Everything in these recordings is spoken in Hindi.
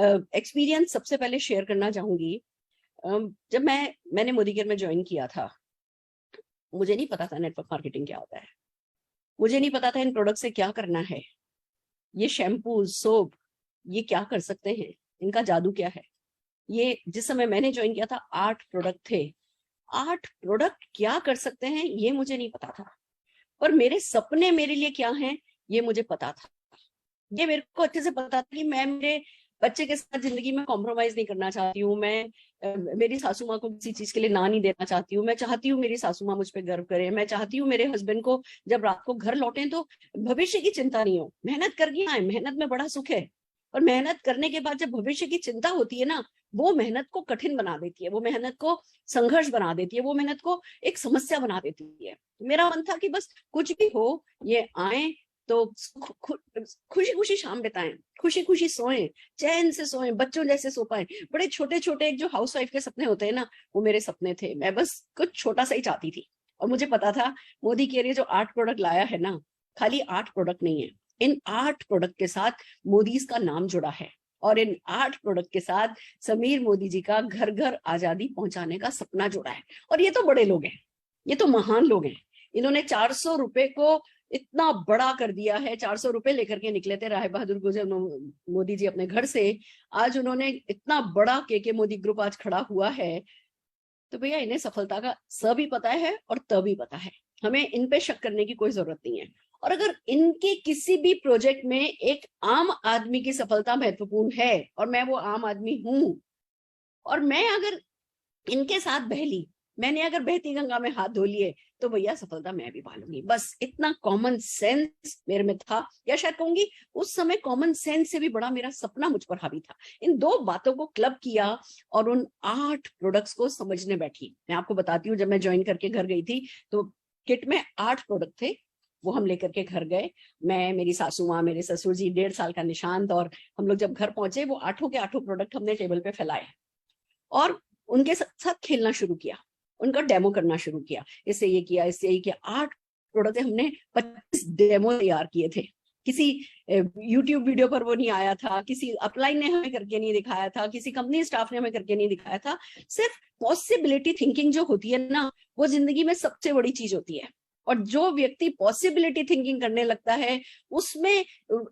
एक्सपीरियंस सबसे पहले शेयर करना चाहूंगी। जब मैंने मोदी केयर में ज्वाइन किया था, मुझे नहीं पता था नेटवर्क मार्केटिंग क्या होता है। मुझे नहीं पता था इन प्रोडक्ट से क्या करना है। ये शैम्पू सोप ये क्या कर सकते हैं, इनका जादू क्या है। ये जिस समय मैंने ज्वाइन किया था 8 प्रोडक्ट थे। 8 प्रोडक्ट क्या कर सकते हैं ये मुझे नहीं पता था, पर मेरे सपने मेरे लिए क्या हैं ये मुझे पता था। ये मेरे को अच्छे से पता था कि मैं मेरे बच्चे के साथ जिंदगी में कॉम्प्रोमाइज नहीं करना चाहती हूँ। मैं मेरी सासू माँ को किसी चीज के लिए ना नहीं देना चाहती हूँ। मैं चाहती हूँ मेरी सासू माँ मुझ पर गर्व करे। मैं चाहती हूँ मेरे हस्बैंड को जब रात को घर लौटे तो भविष्य की चिंता नहीं हो। मेहनत करके आए, मेहनत में बड़ा सुख है, और मेहनत करने के बाद जब भविष्य की चिंता होती है ना, वो मेहनत को कठिन बना देती है, वो मेहनत को संघर्ष बना देती है, वो मेहनत को एक समस्या बना देती है। मेरा मन था कि बस कुछ भी हो, ये आए तो खुशी खुशी शाम बिताएं, खुशी खुशी सोएं, चैन से सोएं, बच्चों जैसे सो पाए। बड़े छोटे छोटे एक जो हाउस वाइफ के सपने होते हैं ना, वो मेरे सपने थे। मैं बस कुछ छोटा सा ही चाहती थी। और मुझे पता था मोदी केयर ये जो 8 प्रोडक्ट लाया है ना, खाली 8 प्रोडक्ट नहीं है। इन 8 प्रोडक्ट के साथ मोदीज का नाम जुड़ा है, और इन 8 प्रोडक्ट के साथ समीर मोदी जी का घर घर आजादी पहुंचाने का सपना जुड़ा है। और ये तो बड़े लोग हैं, ये तो महान लोग हैं। इन्होंने 400 रुपए को इतना बड़ा कर दिया है। 400 रुपए लेकर के निकले थे राय बहादुर गुजर मोदी जी अपने घर से। आज उन्होंने इतना बड़ा के मोदी ग्रुप आज खड़ा हुआ है। तो भैया इन्हें सफलता का स भी पता है और त भी पता है। हमें इन पे शक करने की कोई जरूरत नहीं है। और अगर इनके किसी भी प्रोजेक्ट में एक आम आदमी की सफलता महत्वपूर्ण है, और मैं वो आम आदमी हूं, और मैं अगर इनके साथ बहली, मैंने अगर बहती गंगा में हाथ धो लिए, तो भैया सफलता मैं भी पालूंगी। बस इतना कॉमन सेंस मेरे में था, या शायद कहूंगी उस समय कॉमन सेंस से भी बड़ा मेरा सपना मुझ पर हावी था। इन 2 बातों को क्लब किया और उन 8 प्रोडक्ट्स को समझने बैठी। मैं आपको बताती हूँ, जब मैं ज्वाइन करके घर गई थी तो किट में 8 प्रोडक्ट थे। वो हम लेकर के घर गए, मैं, मेरी सासू माँ, मेरे ससुर जी, 1.5 साल का निशांत, और हम लोग जब घर पहुंचे, वो 8 के 8 प्रोडक्ट हमने टेबल पे फैलाए और उनके साथ खेलना शुरू किया, उनका डेमो करना शुरू किया। इससे ये किया, इससे ये किया। 8 प्रोडक्ट हमने 25 डेमो तैयार किए थे। किसी यूट्यूब वीडियो पर वो नहीं आया था, किसी अपलाइन ने हमें करके नहीं दिखाया था, किसी कंपनी स्टाफ ने हमें करके नहीं दिखाया था। सिर्फ पॉसिबिलिटी थिंकिंग जो होती है ना, वो जिंदगी में सबसे बड़ी चीज होती है। और जो व्यक्ति पॉसिबिलिटी थिंकिंग करने लगता है, उसमें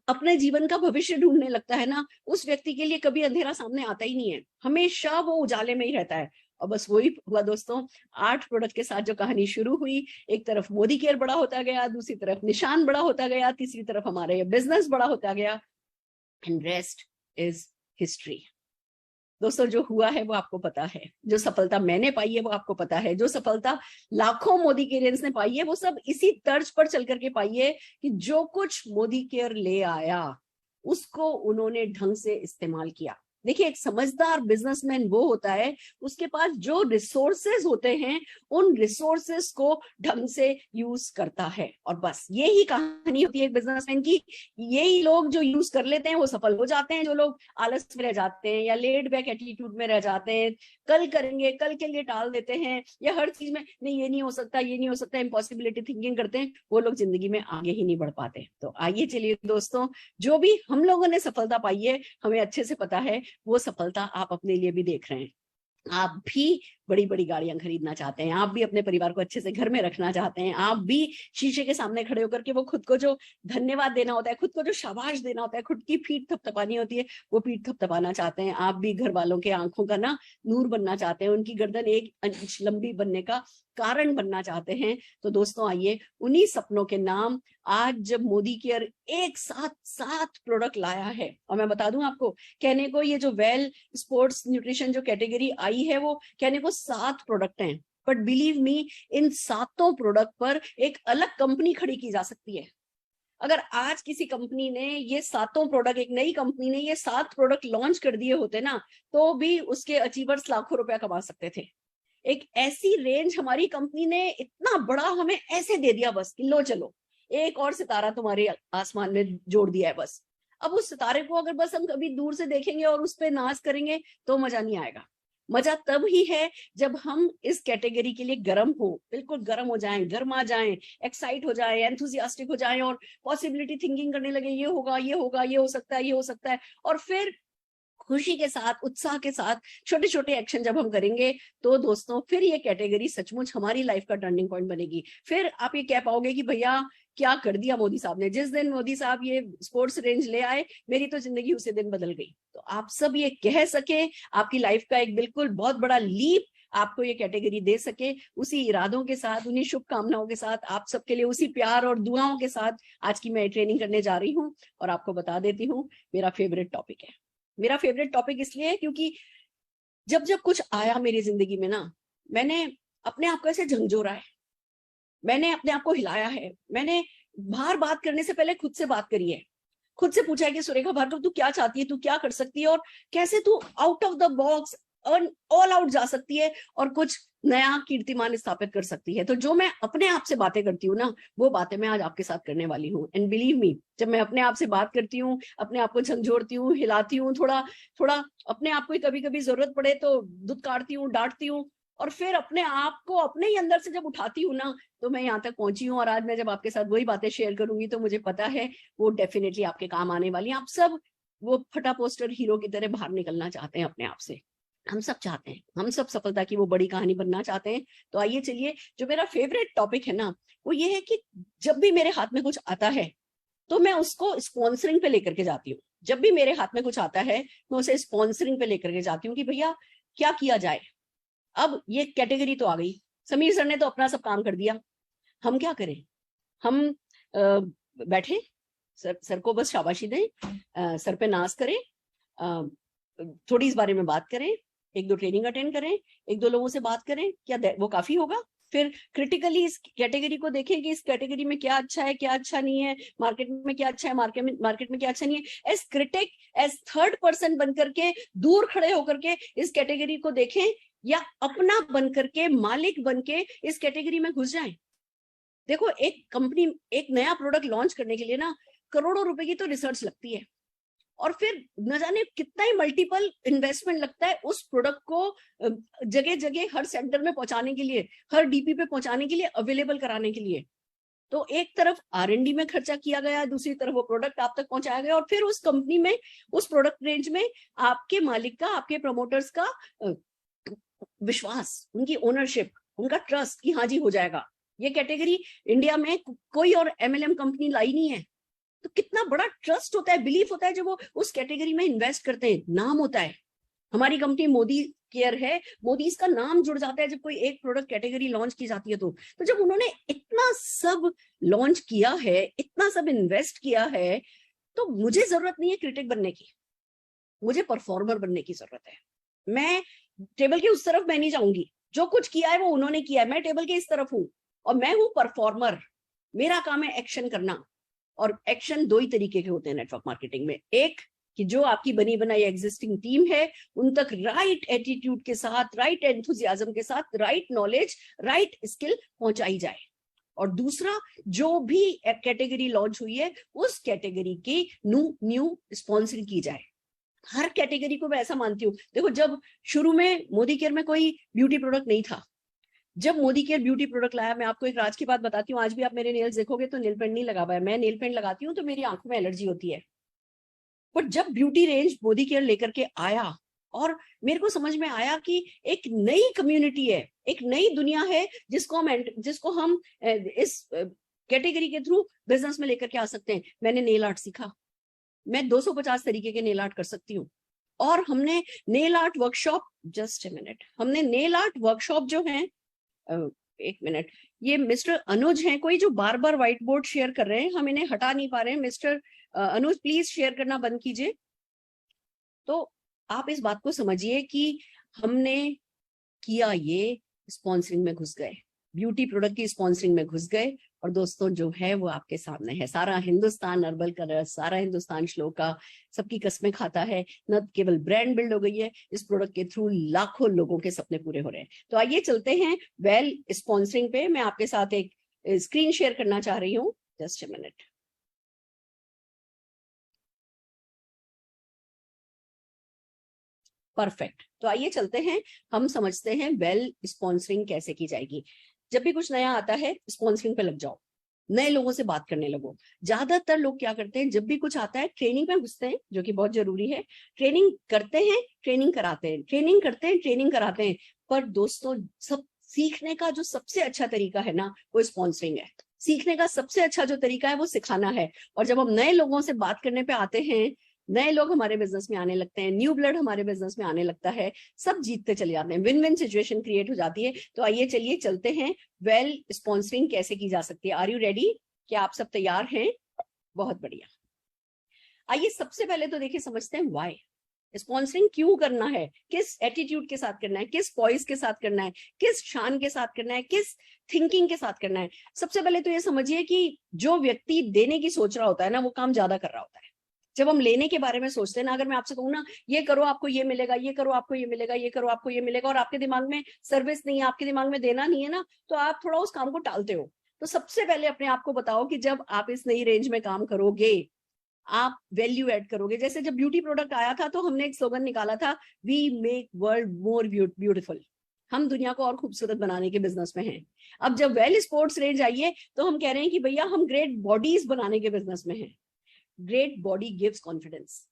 अपने जीवन का भविष्य ढूंढने लगता है ना, उस व्यक्ति के लिए कभी अंधेरा सामने आता ही नहीं है, हमेशा वो उजाले में ही रहता है। और बस वही हुआ दोस्तों। 8 प्रोडक्ट के साथ जो कहानी शुरू हुई, एक तरफ मोदी केयर बड़ा होता गया, दूसरी तरफ निशान बड़ा होता गया, तीसरी तरफ हमारे बिजनेस बड़ा होता गया, एंड रेस्ट इज हिस्ट्री। दोस्तों जो हुआ है वो आपको पता है, जो सफलता मैंने पाई है वो आपको पता है, जो सफलता लाखों मोदी केयर्स ने पाई है वो सब इसी तर्ज पर चल करके पाई है कि जो कुछ मोदी केयर ले आया उसको उन्होंने ढंग से इस्तेमाल किया। देखिए, एक समझदार बिजनेसमैन वो होता है, उसके पास जो रिसोर्सेज होते हैं उन रिसोर्सेज को ढंग से यूज करता है। और बस यही कहानी होती है एक बिजनेसमैन की। यही लोग जो यूज कर लेते हैं वो सफल हो जाते हैं। जो लोग आलस में रह जाते हैं या लेड बैक एटीट्यूड में रह जाते हैं, कल करेंगे, कल के लिए टाल देते हैं, या हर चीज में नहीं ये नहीं हो सकता, ये नहीं हो सकता, इम्पॉसिबिलिटी थिंकिंग करते हैं, वो लोग जिंदगी में आगे ही नहीं बढ़ पाते। तो आइए चलिए दोस्तों, जो भी हम लोगों ने सफलता पाई है हमें अच्छे से पता है, वो सफलता आप अपने लिए भी देख रहे हैं। आप भी बड़ी बड़ी गाड़ियां खरीदना चाहते हैं, आप भी अपने परिवार को अच्छे से घर में रखना चाहते हैं, आप भी शीशे के सामने खड़े होकर के वो खुद को जो धन्यवाद देना होता है, खुद को जो शाबाश देना होता है, खुद की पीठ थपथपानी होती है, वो पीठ थपथपाना चाहते हैं। आप भी घर वालों के आंखों का ना नूर बनना चाहते हैं, उनकी गर्दन 1 इंच लंबी बनने का कारण बनना चाहते हैं। तो दोस्तों आइए, उन्हीं सपनों के नाम आज जब मोदी केयर एक साथ 7 प्रोडक्ट लाया है, और मैं बता दूं आपको, कहने को ये जो वेल स्पोर्ट्स न्यूट्रिशन जो कैटेगरी आई है वो कहने को 7 प्रोडक्ट हैं, but believe me, in 7 product पर एक अलग कंपनी खड़ी की जा सकती है। अगर आज किसी कंपनी ने ये 7 प्रोडक्ट, एक नई कंपनी ने ये 7 प्रोडक्ट लॉन्च कर दिए होते ना, तो भी उसके अचीवर्स लाखों रुपया कमा सकते थे। एक ऐसी रेंज हमारी कंपनी ने इतना बड़ा हमें ऐसे दे दिया, बस कि लो चलो एक और सितारा तुम्हारे आसमान में जोड़ दिया है बस। अब उस सितारे को अगर बस हम कभी दूर से देखेंगे और उस पर नाज करेंगे तो मजा नहीं आएगा। मजा तब ही है जब हम इस कैटेगरी के लिए गर्म हो, बिल्कुल गर्म हो जाएं, गर्मा जाएं, एक्साइट हो जाएं, एंथुसियास्टिक हो जाएं, और पॉसिबिलिटी थिंकिंग करने लगे, ये होगा, ये होगा, ये हो सकता है, ये हो सकता है, और फिर खुशी के साथ, उत्साह के साथ छोटे छोटे एक्शन जब हम करेंगे तो दोस्तों फिर ये कैटेगरी सचमुच हमारी लाइफ का टर्निंग पॉइंट बनेगी। फिर आप ये कह पाओगे कि भैया क्या कर दिया मोदी साहब ने, जिस दिन मोदी साहब ये स्पोर्ट्स रेंज ले आए मेरी तो जिंदगी उसी दिन बदल गई। तो आप सब ये कह सके, आपकी लाइफ का एक बिल्कुल बहुत बड़ा लीप आपको ये कैटेगरी दे सके, उसी इरादों के साथ, उन्हीं शुभकामनाओं के साथ, आप सबके लिए उसी प्यार और दुआओं के साथ आज की मैं ट्रेनिंग करने जा रही हूँ। और आपको बता देती हूँ मेरा फेवरेट टॉपिक है। मेरा फेवरेट टॉपिक इसलिए है क्योंकि जब जब कुछ आया मेरी जिंदगी में ना, मैंने अपने आप को ऐसे झंझोरा है, मैंने अपने आप को हिलाया है, मैंने बाहर बात करने से पहले खुद से बात करी है, खुद से पूछा है कि सुरेखा भार्गव तू क्या चाहती है, तू क्या कर सकती है और कैसे तू out of the box all out जा सकती है और कुछ नया कीर्तिमान स्थापित कर सकती है। तो जो मैं अपने आप से बातें करती हूँ ना, वो बातें मैं आज आपके साथ करने वाली हूँ। एंड बिलीव मी, जब मैं अपने आप से बात करती हूँ, अपने आप को झंझोड़ती हूँ, हिलाती हूँ, थोड़ा थोड़ा अपने आप को कभी कभी जरूरत पड़े तो दुत्कारती हूँ, डांटती हूँ, और फिर अपने आप को अपने ही अंदर से जब उठाती हूँ ना, तो मैं यहाँ तक पहुंची हूँ। और आज मैं जब आपके साथ वही बातें शेयर करूंगी तो मुझे पता है वो डेफिनेटली आपके काम आने वाली है। आप सब वो फटा पोस्टर हीरो की तरह बाहर निकलना चाहते हैं अपने आप से, हम सब चाहते हैं, हम सब सफलता की वो बड़ी कहानी बनना चाहते हैं। तो आइए चलिए, जो मेरा फेवरेट टॉपिक है ना, वो ये है कि जब भी मेरे हाथ में कुछ आता है तो मैं उसको स्पॉन्सरिंग पे लेकर के जाती हूँ। जब भी मेरे हाथ में कुछ आता है मैं उसे स्पॉन्सरिंग पे लेकर के जाती हूँ कि भैया क्या किया जाए। अब ये कैटेगरी तो आ गई, समीर सर ने तो अपना सब काम कर दिया, हम क्या करें? हम बैठे सर को बस शाबाशी दें, सर पे नाज करें, थोड़ी इस बारे में बात करें, एक दो ट्रेनिंग अटेंड करें, एक दो लोगों से बात करें, क्या वो काफी होगा? फिर क्रिटिकली इस कैटेगरी को देखें कि इस कैटेगरी में क्या अच्छा है, क्या अच्छा नहीं है, मार्केट में क्या अच्छा है, मार्केट में क्या अच्छा नहीं है। As critic, as third person बन करके, दूर खड़े होकर के इस कैटेगरी को देखें, या अपना बन करके, मालिक बन के इस कैटेगरी में घुस जाएं। देखो, एक कंपनी एक नया प्रोडक्ट लॉन्च करने के लिए ना करोड़ों रुपए की तो रिसर्च लगती है, और फिर न जाने कितना ही मल्टीपल इन्वेस्टमेंट लगता है उस प्रोडक्ट को जगह जगह हर सेंटर में पहुंचाने के लिए, हर डीपी पे पहुंचाने के लिए, अवेलेबल कराने के लिए। तो एक तरफ R&D में खर्चा किया गया, दूसरी तरफ वो प्रोडक्ट आप तक पहुंचाया गया, और फिर उस कंपनी में, उस प्रोडक्ट रेंज में आपके मालिक का, आपके प्रमोटर्स का विश्वास, उनकी ओनरशिप, उनका ट्रस्ट कि हाँ जी हो जाएगा। ये कैटेगरी इंडिया में कोई और MLM कंपनी लाई नहीं है। तो कितना बड़ा ट्रस्ट होता है, बिलीफ होता है जब वो उस कैटेगरी में इन्वेस्ट करते हैं, नाम होता है। हमारी कंपनी मोदी केयर है, मोदी इसका नाम जुड़ जाता है जब कोई एक प्रोडक्ट कैटेगरी लॉन्च की जाती है। तो जब उन्होंने इतना सब लॉन्च किया है, इतना सब इन्वेस्ट किया है, तो मुझे जरूरत नहीं है क्रिटिक बनने की, मुझे परफॉर्मर बनने की जरूरत है। मैं टेबल के उस तरफ मैं नहीं जाऊंगी, जो कुछ किया है वो उन्होंने किया है, मैं टेबल के इस तरफ हूं और मैं हूं परफॉर्मर। मेरा काम है एक्शन करना, और एक्शन दो ही तरीके के होते हैं नेटवर्क मार्केटिंग में। एक कि जो आपकी बनी बनाई एग्जिस्टिंग टीम है उन तक राइट एटीट्यूड के साथ, राइट एंथुजियाज्म के साथ, राइट नॉलेज, राइट स्किल पहुंचाई जाए। और दूसरा, जो भी कैटेगरी लॉन्च हुई है उस कैटेगरी की न्यू स्पॉन्सरिंग की जाए। हर कैटेगरी को मैं ऐसा मानती हूँ। देखो, जब शुरू में मोदी केयर में कोई ब्यूटी प्रोडक्ट नहीं था, जब मोदी केयर ब्यूटी प्रोडक्ट लाया, मैं आपको एक राज की बात बताती हूँ, आज भी आप मेरे नेल्स देखोगे तो नेल पेंट नहीं लगा हुआ है, मैं नेल पेंट लगाती हूँ तो मेरी आंखों में एलर्जी होती है। पर जब ब्यूटी रेंज मोदी केयर लेकर के आया और मेरे को समझ में आया कि एक नई कम्युनिटी है, एक नई दुनिया है जिसको हम इस कैटेगरी के थ्रू बिजनेस में लेकर के आ सकते हैं। मैंने नेल आर्ट सीखा, मैं 250 तरीके के नेल आर्ट कर सकती हूँ। और हमने nail art workshop, just a minute, हमने नेल आर्ट वर्कशॉप जो है, एक मिनट, ये मिस्टर अनुज हैं कोई जो बार बार व्हाइट बोर्ड शेयर कर रहे हैं, हम इन्हें हटा नहीं पा रहे हैं। मिस्टर अनुज प्लीज शेयर करना बंद कीजिए। तो आप इस बात को समझिए कि हमने किया ये, स्पॉन्सरिंग में घुस गए, ब्यूटी प्रोडक्ट की स्पॉन्सरिंग में घुस गए। और दोस्तों जो है वो आपके सामने है, सारा हिंदुस्तान अरबल का रस, सारा हिंदुस्तान श्लोका सबकी कस्में खाता है। न केवल ब्रांड बिल्ड हो गई है, इस प्रोडक्ट के थ्रू लाखों लोगों के सपने पूरे हो रहे हैं। तो आइए चलते हैं वेल स्पॉन्सरिंग पे। मैं आपके साथ एक स्क्रीन शेयर करना चाह रही हूँ, जस्ट ए मिनट। परफेक्ट। तो आइए चलते हैं, हम समझते हैं वेल स्पॉन्सरिंग कैसे की जाएगी। जब भी कुछ नया आता है स्पॉन्सरिंग पे लग जाओ। नए लोगों से बात करने लगो। ज्यादातर लोग क्या करते हैं, जब भी कुछ आता है ट्रेनिंग में घुसते हैं, जो कि बहुत जरूरी है, ट्रेनिंग करते हैं, ट्रेनिंग कराते हैं, ट्रेनिंग करते हैं, ट्रेनिंग कराते हैं। पर दोस्तों, सब सीखने का जो सबसे अच्छा तरीका है ना, वो स्पॉन्सरिंग है। सीखने का सबसे अच्छा जो तरीका है वो सिखाना है। और जब हम नए लोगों से बात करने पे आते हैं, नए लोग हमारे बिजनेस में आने लगते हैं, न्यू ब्लड हमारे बिजनेस में आने लगता है, सब जीतते चले जाते हैं, विन विन सिचुएशन क्रिएट हो जाती है। तो आइए चलिए चलते हैं, वेल स्पॉन्सरिंग कैसे की जा सकती है। Are you ready? क्या आप सब तैयार हैं? बहुत बढ़िया। आइए सबसे पहले तो देखिए, समझते हैं व्हाई स्पॉन्सरिंग क्यों करना है, किस एटीट्यूड के साथ करना है, किस पॉइस के साथ करना है, किस शान के साथ करना है, किस थिंकिंग के साथ करना है। सबसे पहले तो ये समझिए कि जो व्यक्ति देने की सोच रहा होता है ना, वो काम ज्यादा कर रहा होता है। जब हम लेने के बारे में सोचते हैं ना, अगर मैं आपसे कहूँ ना, ये करो आपको ये मिलेगा, ये करो आपको ये मिलेगा, ये करो आपको ये मिलेगा, और आपके दिमाग में सर्विस नहीं है, आपके दिमाग में देना नहीं है ना, तो आप थोड़ा उस काम को टालते हो। तो सबसे पहले अपने आप को बताओ कि जब आप इस नई रेंज में काम करोगे, आप वैल्यू ऐड करोगे। जैसे जब ब्यूटी प्रोडक्ट आया था तो हमने एक स्लोगन निकाला था, we make world more beautiful. हम दुनिया को और खूबसूरत बनाने के बिजनेस में हैं। अब जब वेल स्पोर्ट्स रेंज आई है तो हम कह रहे हैं कि भैया हम ग्रेट बॉडीज बनाने के बिजनेस में हैं। Great body gives confidence.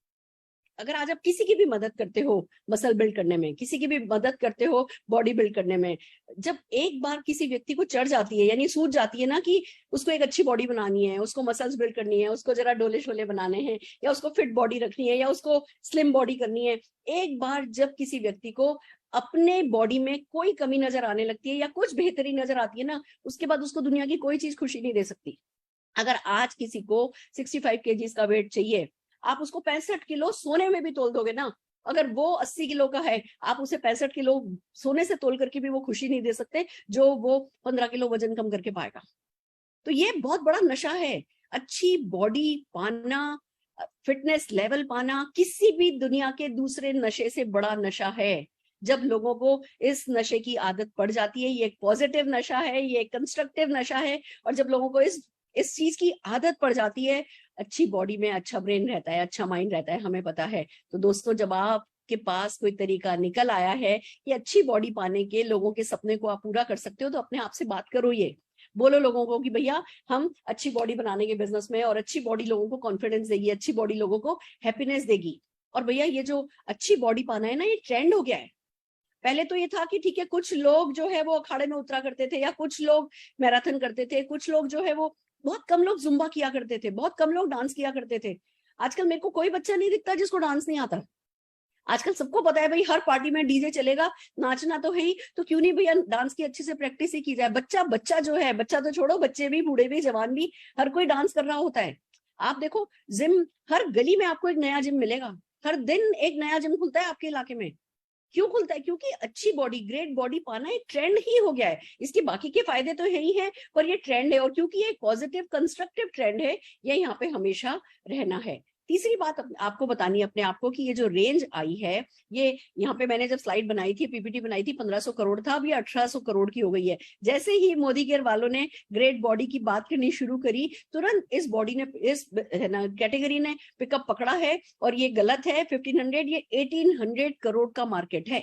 अगर आज आप किसी की भी मदद करते हो मसल बिल्ड करने में, किसी की भी मदद करते हो बॉडी बिल्ड करने में, जब एक बार किसी व्यक्ति को चढ़ जाती है, यानी सूझ जाती है ना कि उसको एक अच्छी बॉडी बनानी है, उसको मसल्स बिल्ड करनी है, उसको जरा डोले शोले बनाने हैं, या उसको फिट बॉडी रखनी है, या उसको स्लिम बॉडी करनी है, एक बार जब किसी व्यक्ति को अपने बॉडी में कोई कमी नजर आने लगती है या कुछ बेहतरी नजर आती है ना, उसके बाद उसको दुनिया की कोई चीज खुशी नहीं दे सकती। अगर आज किसी को 65 केजीज का वेट चाहिए, आप उसको 65 किलो सोने में भी तोल दोगे ना, अगर वो 80 किलो का है, आप उसे 65 किलो सोने से तोल करके भी वो खुशी नहीं दे सकते जो वो 15 किलो वजन कम करके पाएगा। तो ये बहुत बड़ा नशा है। अच्छी बॉडी पाना, फिटनेस लेवल पाना, किसी भी दुनिया के दूसरे नशे से बड़ा नशा है। जब लोगों को इस नशे की आदत पड़ जाती है, ये एक पॉजिटिव नशा है, ये एक कंस्ट्रक्टिव नशा है, और जब लोगों को इस चीज की आदत पड़ जाती है, अच्छी बॉडी में अच्छा ब्रेन रहता है, अच्छा माइंड रहता है, हमें पता है। तो दोस्तों, जब आपके पास कोई तरीका निकल आया है कि अच्छी बॉडी पाने के, लोगों के सपने को आप पूरा कर सकते हो, तो अपने आप से बात करो, ये बोलो लोगों को कि भैया हम अच्छी बॉडी बनाने के बिजनेस में, और अच्छी बॉडी लोगों को कॉन्फिडेंस देगी, अच्छी बॉडी लोगों को हैप्पीनेस देगी। और भैया ये जो अच्छी बॉडी पाना है ना, ये ट्रेंड हो गया है। पहले तो ये था कि ठीक है, कुछ लोग जो है वो अखाड़े में उतरा करते थे, या कुछ लोग मैराथन करते थे, कुछ लोग जो है वो, बहुत कम लोग जुम्बा किया करते थे, बहुत कम लोग डांस किया करते थे। आजकल मेरे को कोई बच्चा नहीं दिखता जिसको डांस नहीं आता। आजकल सबको पता है भाई, हर पार्टी में डीजे चलेगा, नाचना तो है ही, तो क्यों नहीं भैया डांस की अच्छे से प्रैक्टिस ही की जाए। बच्चा बच्चा जो है, बच्चा तो छोड़ो, बच्चे भी, बूढ़े भी, जवान भी, हर कोई डांस कर रहा होता है। आप देखो, जिम, हर गली में आपको एक नया जिम मिलेगा, हर दिन एक नया जिम खुलता है आपके इलाके में। क्यों खुलता है? क्योंकि अच्छी बॉडी, ग्रेट बॉडी पाना एक ट्रेंड ही हो गया है। इसके बाकी के फायदे तो है ही है, पर ये ट्रेंड है, और क्योंकि ये पॉजिटिव कंस्ट्रक्टिव ट्रेंड है, ये यहाँ पे हमेशा रहना है। तीसरी बात आपको बतानी है अपने आप को कि ये जो रेंज आई है, ये यहाँ पे मैंने जब स्लाइड बनाई थी, पीपीटी बनाई थी, 1500 करोड़ था, अभी 1800 करोड़ की हो गई है। जैसे ही मोदी केयर वालों ने ग्रेट बॉडी की बात करनी शुरू करी, तुरंत इस बॉडी ने, इस कैटेगरी ने पिकअप पकड़ा है, और ये गलत है। 1500, ये 1800 करोड़ का मार्केट है।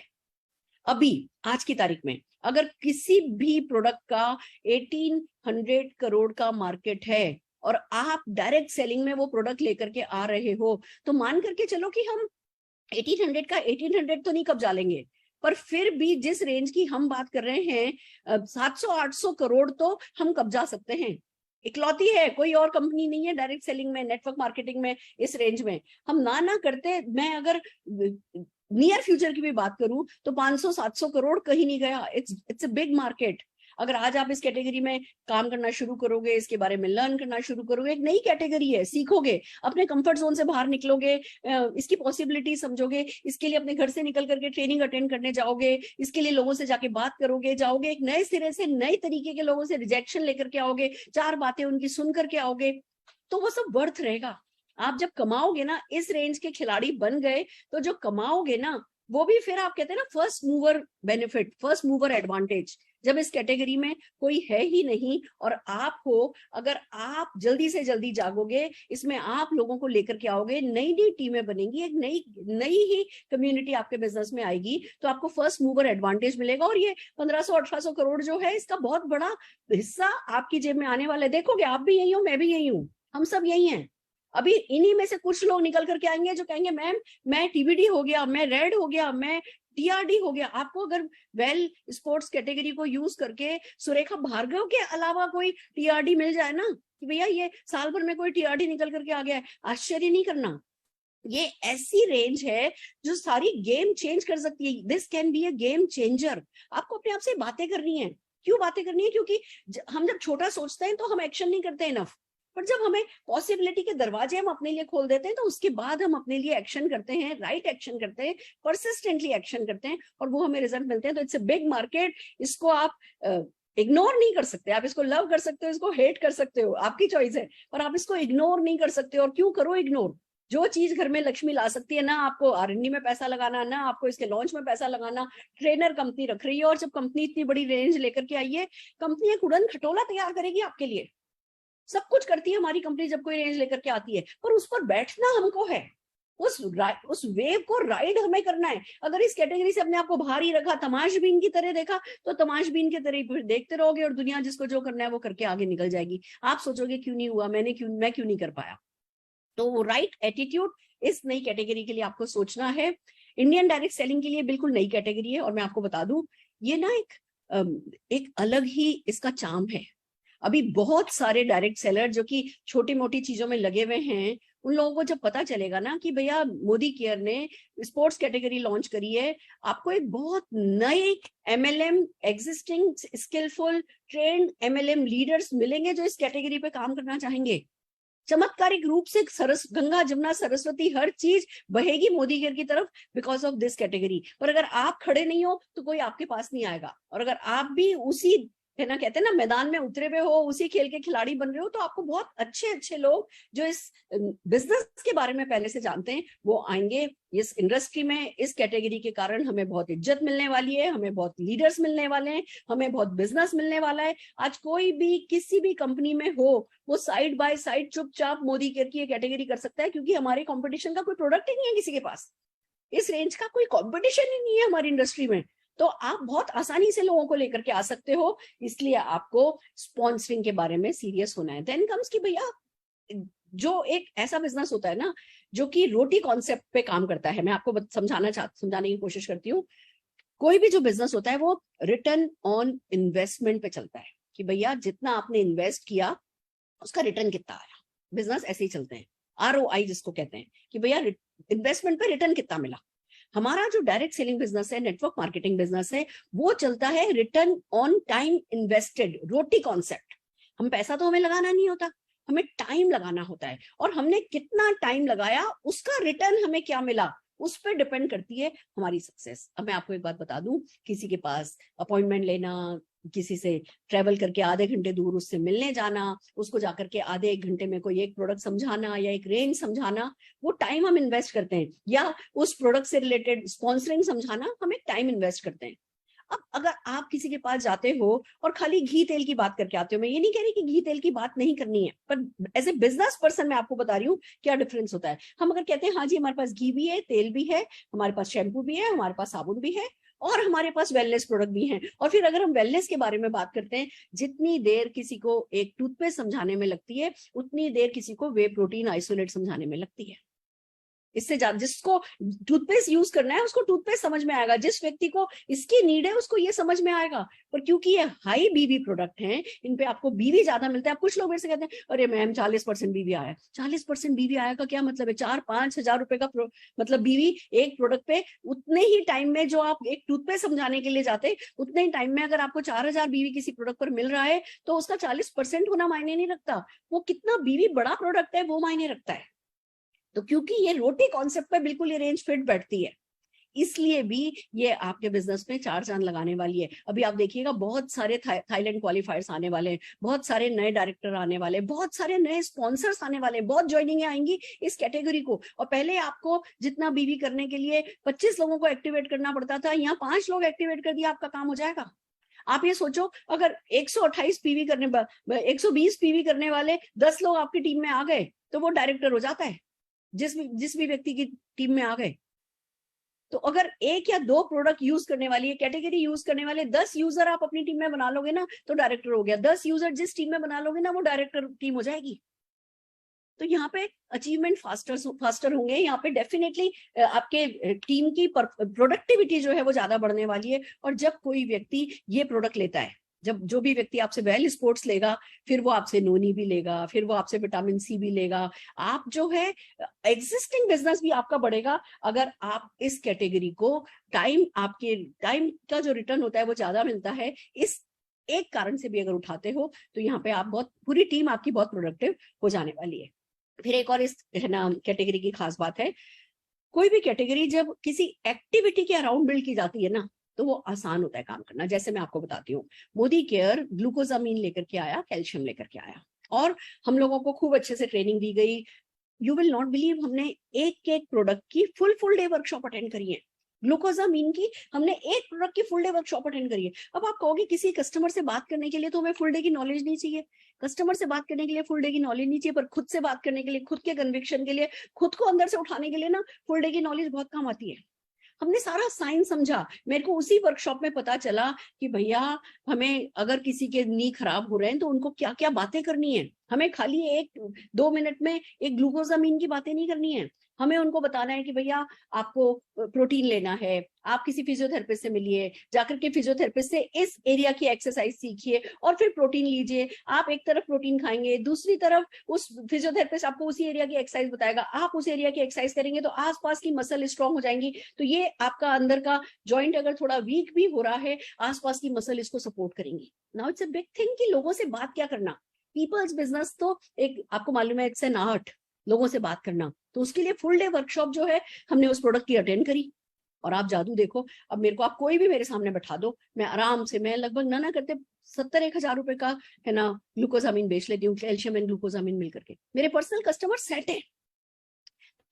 अभी आज की तारीख में अगर किसी भी प्रोडक्ट का 1800 करोड़ का मार्केट है, और आप डायरेक्ट सेलिंग में वो प्रोडक्ट लेकर के आ रहे हो, तो मान करके चलो कि हम 1800 का 1800 तो नहीं कब्जा लेंगे, पर फिर भी जिस रेंज की हम बात कर रहे हैं, 700-800 करोड़ तो हम कब्जा सकते हैं। इकलौती है, कोई और कंपनी नहीं है डायरेक्ट सेलिंग में, नेटवर्क मार्केटिंग में, इस रेंज में। हम ना करते, मैं अगर नियर फ्यूचर की भी बात करूं तो 500-700 करोड़ कहीं नहीं गया। It's a big market. अगर आज आप इस कैटेगरी में काम करना शुरू करोगे, इसके बारे में लर्न करना शुरू करोगे, एक नई कैटेगरी है, सीखोगे, अपने कंफर्ट जोन से बाहर निकलोगे, इसकी पॉसिबिलिटी समझोगे, इसके लिए अपने घर से निकल करके ट्रेनिंग अटेंड करने जाओगे, इसके लिए लोगों से जाके बात करोगे, जाओगे एक नए सिरे से, नए तरीके के लोगों से रिजेक्शन लेकर के आओगे, 4 बातें उनकी सुन करके आओगे, तो वो सब वर्थ रहेगा। आप जब कमाओगे ना, इस रेंज के खिलाड़ी बन गए, तो जो कमाओगे ना, वो भी फिर आप कहते हैं ना first mover benefit, first mover advantage. जब इस कैटेगरी में कोई है ही नहीं और आप हो, अगर आप जल्दी से जल्दी जागोगे, इसमें आप लोगों को लेकर के आओगे, नई नई टीमें बनेंगी, एक नई नई ही कम्युनिटी आपके बिजनेस में आएगी, तो आपको फर्स्ट मूवर एडवांटेज मिलेगा। और ये 1500-1800 करोड़ जो है, इसका बहुत बड़ा हिस्सा आपकी जेब में आने वाला है। देखोगे, आप भी यही हो, मैं भी यही हूँ, हम सब यही हैं। अभी इन्हीं में से कुछ लोग निकल करके आएंगे जो कहेंगे मैम मैं टीबीडी हो गया, मैं रेड हो गया, मैं टीआरडी हो गया। आपको अगर वेल स्पोर्ट्स कैटेगरी को यूज करके सुरेखा भार्गव के अलावा कोई टीआरडी मिल जाए ना, कि भैया ये साल भर में कोई टीआरडी निकल करके आ गया है, आश्चर्य नहीं करना। ये ऐसी रेंज है जो सारी गेम चेंज कर सकती है। This can be a game changer. आपको अपने आप से बातें करनी है। क्यों बातें करनी है? क्योंकि हम जब छोटा सोचते हैं तो हम एक्शन नहीं करते इनफ, पर जब हमें पॉसिबिलिटी के दरवाजे हम अपने लिए खोल देते हैं तो उसके बाद हम अपने लिए एक्शन करते हैं, राइट एक्शन करते हैं, परसिस्टेंटली एक्शन करते हैं, और वो हमें रिजल्ट मिलते हैं। तो इट्स अ बिग मार्केट। इसको आप इग्नोर नहीं कर सकते। आप इसको लव कर सकते हो, इसको हेट कर सकते हो, आपकी चॉइस है, पर आप इसको इग्नोर नहीं कर सकते। और क्यों करो इग्नोर? जो चीज घर में लक्ष्मी ला सकती है ना, आपको R&D में पैसा लगाना, ना आपको इसके लॉन्च में पैसा लगाना। ट्रेनर कंपनी रख रही है, और जब कंपनी इतनी बड़ी रेंज लेकर के आई है, कंपनी एक उड़न खटोला तैयार करेगी आपके लिए। सब कुछ करती है हमारी कंपनी जब कोई रेंज लेकर के आती है, पर उस पर बैठना हमको है, उस वेव को राइड हमें करना है। अगर इस कैटेगरी से अपने आप को बाहर ही रखा, तमाशबीन की तरह देखा, तो तमाशबीन की तरह फिर देखते रहोगे, और दुनिया जिसको जो करना है वो करके आगे निकल जाएगी। आप सोचोगे क्यों नहीं हुआ, मैं क्यों नहीं कर पाया। तो वो राइट एटीट्यूड इस नई कैटेगरी के लिए आपको सोचना है। इंडियन डायरेक्ट सेलिंग के लिए बिल्कुल नई कैटेगरी है, और मैं आपको बता दूं, ये ना एक अलग ही इसका चार्म है। अभी बहुत सारे डायरेक्ट सेलर जो कि छोटी मोटी चीजों में लगे हुए हैं, उन लोगों को जब पता चलेगा ना कि भैया मोदी केयर ने स्पोर्ट्स कैटेगरी लॉन्च करी है, आपको एक बहुत नए MLM, existing skillful trained MLM leaders मिलेंगे जो इस कैटेगरी पे काम करना चाहेंगे। चमत्कारिक रूप से गंगा जमुना सरस्वती हर चीज बहेगी मोदी केयर की तरफ बिकॉज ऑफ दिस कैटेगरी। पर अगर आप खड़े नहीं हो तो कोई आपके पास नहीं आएगा। और अगर आप भी उसी, है ना, कहते हैं ना, मैदान में उतरे हुए हो, उसी खेल के खिलाड़ी बन रहे हो, तो आपको बहुत अच्छे अच्छे लोग जो इस बिजनेस के बारे में पहले से जानते हैं वो आएंगे इस इंडस्ट्री में। इस कैटेगरी के कारण हमें बहुत इज्जत मिलने वाली है, हमें बहुत लीडर्स मिलने वाले हैं, हमें बहुत बिजनेस मिलने वाला है। आज कोई भी किसी भी कंपनी में हो, वो साइड बाय साइड चुपचाप मोदी केयर की कैटेगरी कर सकता है, क्योंकि हमारे कॉम्पिटिशन का कोई प्रोडक्ट ही नहीं है किसी के पास। इस रेंज का कोई कॉम्पिटिशन ही नहीं है हमारी इंडस्ट्री में। तो आप बहुत आसानी से लोगों को लेकर के आ सकते हो। इसलिए आपको स्पॉन्सरिंग के बारे में सीरियस होना है। देन कम्स कि भैया, जो एक ऐसा बिजनेस होता है ना जो कि रोटी कॉन्सेप्ट पे काम करता है, मैं आपको समझाने की कोशिश करती हूँ। कोई भी जो बिजनेस होता है वो रिटर्न ऑन इन्वेस्टमेंट पे चलता है, कि भैया जितना आपने इन्वेस्ट किया उसका रिटर्न कितना आया। बिजनेस ऐसे ही चलते हैं, ROI जिसको कहते हैं, कि भैया इन्वेस्टमेंट पे रिटर्न कितना मिला। हमारा जो डायरेक्ट सेलिंग बिजनेस है, नेटवर्क मार्केटिंग बिजनेस है, वो चलता है return on time invested, roti concept. हम पैसा तो हमें लगाना नहीं होता, हमें टाइम लगाना होता है, और हमने कितना टाइम लगाया उसका रिटर्न हमें क्या मिला, उस पर डिपेंड करती है हमारी सक्सेस। अब मैं आपको एक बात बता दूं, किसी के पास अपॉइंटमेंट लेना, किसी से ट्रेवल करके आधे घंटे दूर उससे मिलने जाना, उसको जाकर के आधे एक घंटे में कोई एक प्रोडक्ट समझाना या एक रेंज समझाना, वो टाइम हम इन्वेस्ट करते हैं। या उस प्रोडक्ट से रिलेटेड स्पॉन्सरिंग समझाना, हम एक टाइम इन्वेस्ट करते हैं। अब अगर आप किसी के पास जाते हो और खाली घी तेल की बात करके आते हो, मैं ये नहीं कह रही कि घी तेल की बात नहीं करनी है, पर एज ए बिजनेस पर्सन मैं आपको बता रही हूँ क्या डिफरेंस होता है। हम अगर कहते हैं हाँ जी हमारे पास घी भी है, तेल भी है, हमारे पास शैम्पू भी है, हमारे पास साबुन भी है, और हमारे पास वेलनेस प्रोडक्ट भी हैं, और फिर अगर हम वेलनेस के बारे में बात करते हैं, जितनी देर किसी को एक टूथपेस्ट समझाने में लगती है, उतनी देर किसी को वे प्रोटीन आइसोलेट समझाने में लगती है। इससे ज्यादा जिसको टूथपेस्ट यूज करना है उसको टूथपेस्ट समझ में आएगा, जिस व्यक्ति को इसकी नीड है उसको ये समझ में आएगा। पर क्योंकि ये हाई बीवी प्रोडक्ट हैं, इन पे आपको बीवी ज्यादा मिलता है। अब कुछ लोग मेरे से कहते हैं अरे मैम 40% बीवी आया। 40% बीवी आया का क्या मतलब है? 4-5 हजार रुपए का मतलब बीवी एक प्रोडक्ट पे। उतने ही टाइम में जो आप एक टूथपेस्ट समझाने के लिए जाते, उतने ही टाइम में अगर आपको 4000 बीवी किसी प्रोडक्ट पर मिल रहा है, तो उसका 40% होना मायने नहीं रखता, वो कितना बीवी बड़ा प्रोडक्ट है वो मायने रखता है। तो क्योंकि ये रोटी कॉन्सेप्ट पे बिल्कुल ये रेंज फिट बैठती है इसलिए भी ये आपके बिजनेस में 4 चांद लगाने वाली है। अभी आप देखिएगा बहुत सारे थाईलैंड क्वालिफायर्स आने वाले हैं, बहुत सारे नए डायरेक्टर आने वाले हैं, बहुत सारे नए स्पॉन्सर्स आने वाले हैं, बहुत ज्वाइनिंग आएंगी इस कैटेगरी को। और पहले आपको जितना बीवी करने के लिए 25 लोगों को एक्टिवेट करना पड़ता था, यहाँ 5 लोग एक्टिवेट कर दिया, आपका काम हो जाएगा। आप ये सोचो, अगर 128 पीवी करने 120 पीवी करने वाले 10 लोग आपकी टीम में आ गए तो वो डायरेक्टर हो जाता है, जिस भी व्यक्ति की टीम में आ गए। तो अगर 1 या 2 प्रोडक्ट यूज करने वाली है कैटेगरी, यूज करने वाले 10 यूजर आप अपनी टीम में बना लोगे ना तो डायरेक्टर हो गया। 10 यूजर जिस टीम में बना लोगे ना वो डायरेक्टर टीम हो जाएगी। तो यहाँ पे अचीवमेंट फास्टर होंगे, यहाँ पे डेफिनेटली आपके टीम की प्रोडक्टिविटी जो है वो ज्यादा बढ़ने वाली है। और जब कोई व्यक्ति ये प्रोडक्ट लेता है, जब जो भी व्यक्ति आपसे वेल स्पोर्ट्स लेगा, फिर वो आपसे नोनी भी लेगा, फिर वो आपसे विटामिन सी भी लेगा, आप जो है एग्जिस्टिंग बिजनेस भी आपका बढ़ेगा। अगर आप इस कैटेगरी को आपके टाइम का जो रिटर्न होता है वो ज्यादा मिलता है, इस एक कारण से भी अगर उठाते हो तो यहाँ पे आप पूरी टीम आपकी बहुत प्रोडक्टिव हो जाने वाली है। फिर एक और इस है ना कैटेगरी की खास बात है, कोई भी कैटेगरी जब किसी एक्टिविटी के अराउंड बिल्ड की जाती है ना तो वो आसान होता है काम करना। जैसे मैं आपको बताती हूँ, मोदी केयर ग्लूकोजामीन लेकर के आया, कैल्शियम लेकर के आया, और हम लोगों को खूब अच्छे से ट्रेनिंग दी गई। यू विल नॉट बिलीव, हमने एक प्रोडक्ट की फुल डे वर्कशॉप अटेंड करी है। ग्लूकोजामीन की हमने एक प्रोडक्ट की फुल डे वर्कशॉप अटेंड करी है। अब आप कहोगे किसी कस्टमर से बात करने के लिए तो हमें फुल डे की नॉलेज नहीं चाहिए, कस्टमर से बात करने के लिए फुल डे की नॉलेज नहीं चाहिए, पर खुद से बात करने के लिए, खुद के कन्विक्शन के लिए, खुद को अंदर से उठाने के लिए ना फुल डे की नॉलेज बहुत काम आती है। हमने सारा साइंस समझा। मेरे को उसी वर्कशॉप में पता चला कि भैया हमें अगर किसी के नी खराब हो रहे हैं तो उनको क्या क्या बातें करनी है। हमें खाली 1-2 मिनट में एक ग्लूकोजामीन की बातें नहीं करनी है, हमें उनको बताना है कि भैया आपको प्रोटीन लेना है, आप किसी फिजियोथेरेपिस्ट से मिलिए, जाकर के फिजियोथेरेपिस्ट से इस एरिया की एक्सरसाइज सीखिए और फिर प्रोटीन लीजिए। आप एक तरफ प्रोटीन खाएंगे, दूसरी तरफ उस फिजियोथेरेपिस्ट आपको उसी एरिया की एक्सरसाइज बताएगा, आप उस एरिया की एक्सरसाइज करेंगे तो आसपास की मसल स्ट्रांग हो जाएंगी। तो ये आपका अंदर का जॉइंट अगर थोड़ा वीक भी हो रहा है, आसपास की मसल इसको सपोर्ट करेंगी। Now it's a big thing कि लोगों से बात क्या करना। पीपल्स बिजनेस तो एक आपको मालूम है इट्स एन आर्ट, लोगों से बात करना। तो उसके लिए फुल डे वर्कशॉप जो है हमने उस प्रोडक्ट की अटेंड करी। और आप जादू देखो, अब मेरे को आप कोई भी मेरे सामने बैठा दो, मैं आराम से, मैं लगभग ना करते 70-1,000 रुपए का है ना ग्लूकोजामीन बेच लेती हूँ, कैल्शियम एंड ग्लूकोजामीन मिलकर के। मेरे पर्सनल कस्टमर सेट है।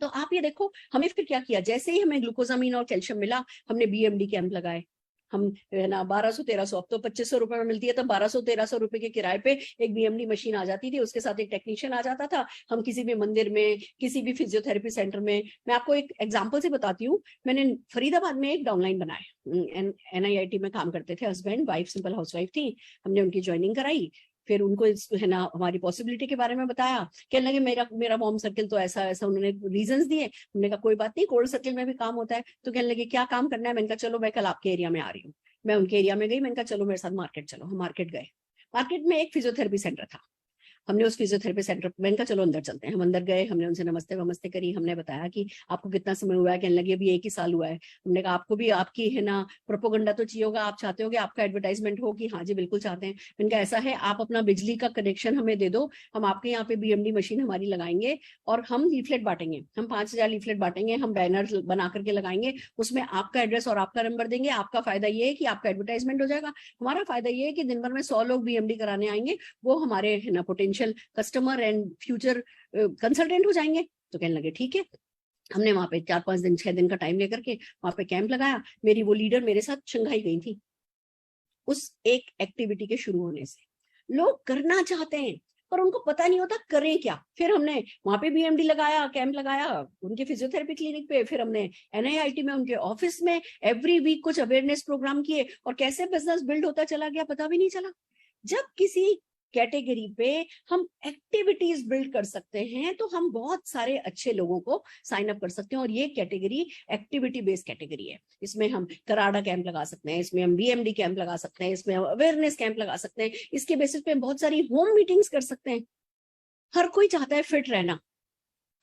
तो आप ये देखो हमें फिर क्या किया, जैसे ही हमें ग्लूकोजामीन और कैल्शियम मिला, हमने बीएमडी कैंप लगाए। हम है ना 1200-1300, अब तो 2500 रुपए में मिलती है, तब 1200-1300 रुपए के किराए पे एक बीएमडी मशीन आ जाती थी, उसके साथ एक टेक्नीशियन आ जाता था। हम किसी भी मंदिर में, किसी भी फिजियोथेरेपी सेंटर में, मैं आपको एक एग्जांपल से बताती हूँ, मैंने फरीदाबाद में एक डाउनलाइन बनाया। NIIT में काम करते थे हस्बैंड वाइफ, सिंपल हाउसवाइफ थी। हमने उनकी ज्वाइनिंग कराई, फिर उनको है ना हमारी पॉसिबिलिटी के बारे में बताया। कहने लगे मेरा मॉम सर्किल तो ऐसा ऐसा, उन्होंने रीजंस दिए। हमने कहा कोई बात नहीं, कोल्ड सर्किल में भी काम होता है। तो कहने लगे क्या काम करना है। मैंने कहा चलो मैं कल आपके एरिया में आ रही हूँ। मैं उनके एरिया में गई, मैंने कहा चलो मेरे साथ मार्केट चलो। हम मार्केट गए, मार्केट में एक फिजियोथेरेपी सेंटर था। हमने उस फिजियोथेरेपी सेंटर, मैंने कहा चलो अंदर चलते हैं। हम अंदर गए, हमने उनसे नमस्ते करी। हमने बताया कि आपको कितना समय हुआ है। कहने लगे अभी 1 ही साल हुआ है। हमने कहा आपको भी आपकी है ना प्रोपोगंडा तो चाहिए होगा, आप चाहते हो कि आपका एडवर्टाइजमेंट हो। कि हाँ जी बिल्कुल चाहते हैं। मैंने कहा ऐसा है, आप अपना बिजली का कनेक्शन हमें दे दो, हम आपके यहाँ पे बीएमडी मशीन हमारी लगाएंगे और हम लीफलेट बांटेंगे। हम 5000 लीफलेट बांटेंगे, हम बैनर बना करके लगाएंगे, उसमें आपका एड्रेस और आपका नंबर देंगे। आपका फायदा ये है कि आपका एडवर्टाइजमेंट हो जाएगा, हमारा फायदा ये है कि दिन भर में 100 लोग बीएमडी कराने आएंगे, वो हमारे है ना potential customer and future consultant हो जाएंगे। तो कहने लगे ठीक है। हमने वहां पे 4-5 दिन 6 दिन का टाइम लेकर के वहां पे कैंप लगाया। मेरी वो लीडर मेरे साथ शंघाई गई थी उस एक एक्टिविटी के शुरू होने से। लोग करना चाहते हैं पर उनको पता नहीं होता करें क्या। फिर हमने वहां पे बीएमडी लगाया, कैंप लगाया उनके फिजियोथेरेपी क्लिनिक पे, फिर हमने NIIT में उनके ऑफिस में एवरी वीक कुछ अवेयरनेस प्रोग्राम किए, और कैसे बिजनेस बिल्ड होता चला गया पता भी नहीं चला। जब किसी कैटेगरी पे हम एक्टिविटीज बिल्ड कर सकते हैं तो हम बहुत सारे अच्छे लोगों को साइन अप कर सकते हैं। और ये कैटेगरी एक्टिविटी बेस्ड कैटेगरी है। इसमें हम कराडा कैंप लगा सकते हैं, इसमें हम बीएमडी कैंप लगा सकते हैं, इसमें हम अवेयरनेस कैंप लगा सकते हैं, इसके बेसिस पे बहुत सारी होम मीटिंग्स कर सकते हैं। हर कोई चाहता है फिट रहना,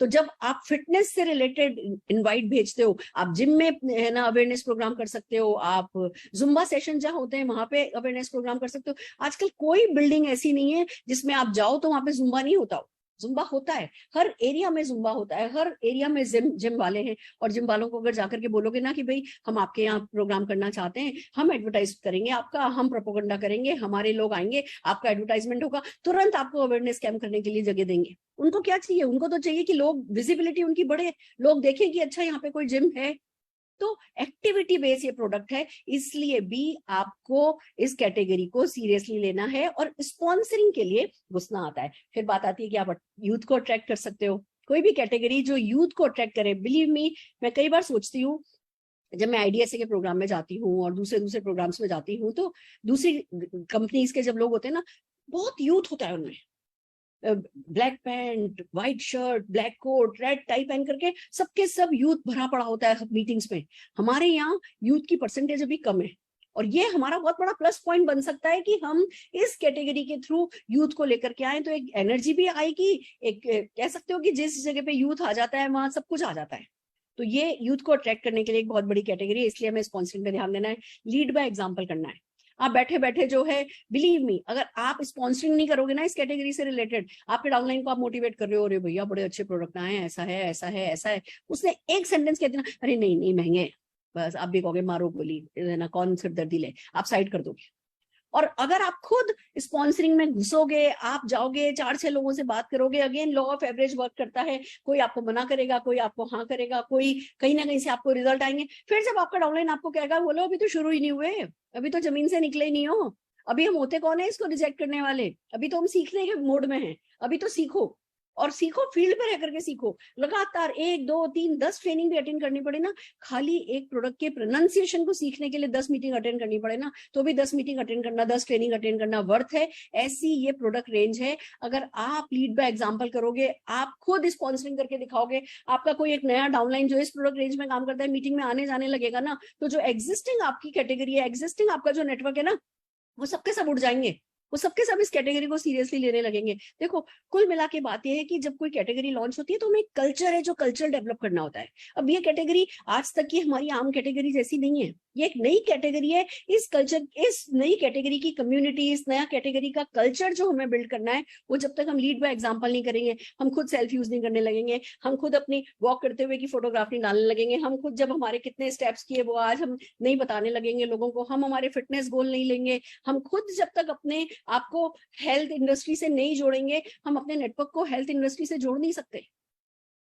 तो जब आप फिटनेस से रिलेटेड इनवाइट भेजते हो, आप जिम में है ना अवेयरनेस प्रोग्राम कर सकते हो, आप जुम्बा सेशन जहां होते हैं वहां पे अवेयरनेस प्रोग्राम कर सकते हो। आजकल कोई बिल्डिंग ऐसी नहीं है जिसमें आप जाओ तो वहां पे जुम्बा नहीं होता हो। जुम्बा होता है, हर एरिया में जुम्बा होता है, हर एरिया में जिम वाले हैं। और जिम वालों को अगर जाकर के बोलोगे ना कि भाई हम आपके यहाँ प्रोग्राम करना चाहते हैं, हम एडवर्टाइज करेंगे आपका, हम प्रोपोगंडा करेंगे, हमारे लोग आएंगे, आपका एडवर्टाइजमेंट होगा, तुरंत आपको अवेयरनेस कैम्प करने के लिए जगह देंगे। उनको क्या चाहिए? उनको तो चाहिए कि लोग, विजिबिलिटी उनकी बढ़े, लोग देखें कि अच्छा यहाँ पे कोई जिम है। तो एक्टिविटी बेस्ड ये प्रोडक्ट है, इसलिए भी आपको इस कैटेगरी को सीरियसली लेना है और स्पॉन्सरिंग के लिए घुसना आता है। फिर बात आती है कि आप यूथ को अट्रैक्ट कर सकते हो, कोई भी कैटेगरी जो यूथ को अट्रैक्ट करे। बिलीव मी, मैं कई बार सोचती हूँ जब मैं IDSA के प्रोग्राम में जाती हूँ और दूसरे दूसरे प्रोग्राम्स में जाती हूँ, तो दूसरी कंपनीज के जब लोग होते हैं ना, बहुत यूथ होता है उनमें, black pant, white shirt, black coat, red tie पहन करके सबके सब यूथ भरा पड़ा होता है मीटिंग्स में। हमारे यहाँ यूथ की परसेंटेज अभी कम है, और ये हमारा बहुत बड़ा प्लस पॉइंट बन सकता है कि हम इस कैटेगरी के थ्रू यूथ को लेकर के आए, तो एक एनर्जी भी आएगी, एक कह सकते हो कि जिस जगह पे यूथ आ जाता है वहां सब कुछ आ जाता है। तो ये यूथ को अट्रैक्ट करने के लिए एक बहुत बड़ी कैटेगरी है, इसलिए हमें स्पॉन्सरिंग पे ध्यान देना है, लीड बाय एग्जांपल करना है। आप बैठे बैठे जो है, बिलीव मी, अगर आप स्पॉन्सरिंग नहीं करोगे ना इस कैटेगरी से रिलेटेड, आपके डाउनलाइन को आप मोटिवेट कर रहे हो, अरे भैया बड़े अच्छे प्रोडक्ट आए हैं, ऐसा है ऐसा है ऐसा है, उसने एक सेंटेंस कह दिया, अरे नहीं नहीं महंगे हैं, बस आप भी कहोगे मारो गोली ना, कौन सिरदर्दी ले, आप साइड कर दोगे। और अगर आप खुद स्पॉन्सरिंग में घुसोगे, आप जाओगे 4-6 लोगों से बात करोगे, again law of average work करता है, कोई आपको मना करेगा, कोई आपको हाँ करेगा, कोई कहीं ना कहीं से आपको रिजल्ट आएंगे। फिर जब आपका डाउनलाइन आपको कहेगा, बोलो अभी तो शुरू ही नहीं हुए, अभी तो जमीन से निकले ही नहीं हो, अभी हम होते कौन है इसको रिजेक्ट करने वाले, अभी तो हम सीखने के मोड में हैं, अभी तो सीखो, और सीखो, फील्ड पे रह करके सीखो, लगातार 1, 2, 3, 10 ट्रेनिंग भी अटेंड करनी पड़े ना, खाली एक प्रोडक्ट के प्रोनाउंसिएशन को सीखने के लिए 10 मीटिंग अटेंड करनी पड़े ना, तो भी 10 मीटिंग अटेंड करना, 10 ट्रेनिंग अटेंड करना वर्थ है। ऐसी ये प्रोडक्ट रेंज है, अगर आप लीड बाय एग्जांपल करोगे, आप खुद स्पॉन्सरिंग करके दिखाओगे, आपका कोई एक नया डाउनलाइन जो इस प्रोडक्ट रेंज में काम करता है मीटिंग में आने जाने लगेगा ना, तो जो एग्जिस्टिंग आपकी कैटेगरी है, एग्जिस्टिंग आपका जो नेटवर्क है ना, वो सबके सब उड़ जाएंगे, वो सबके सब इस कैटेगरी को सीरियसली लेने लगेंगे। देखो, कुल मिला के बात यह है कि जब कोई कैटेगरी लॉन्च होती है तो हमें एक कल्चर है जो कल्चर डेवलप करना होता है। अब ये कैटेगरी आज तक की हमारी आम कैटेगरी जैसी नहीं है, ये एक नई कैटेगरी है। इस कल्चर, इस नई कैटेगरी की कम्युनिटी, इस नया कैटेगरी का कल्चर जो हमें बिल्ड करना है, वो जब तक हम लीड बाय एग्जांपल नहीं करेंगे, हम खुद सेल्फ यूज नहीं करने लगेंगे, हम खुद अपनी वॉक करते हुए की फोटोग्राफ नहीं डालने लगेंगे, हम खुद जब हमारे कितने स्टेप्स किए वो आज हम नहीं बताने लगेंगे लोगों को, हम हमारे फिटनेस गोल नहीं लेंगे, हम खुद जब तक अपने आपको हेल्थ इंडस्ट्री से नहीं जोड़ेंगे, हम अपने नेटवर्क को हेल्थ इंडस्ट्री से जोड़ नहीं सकते।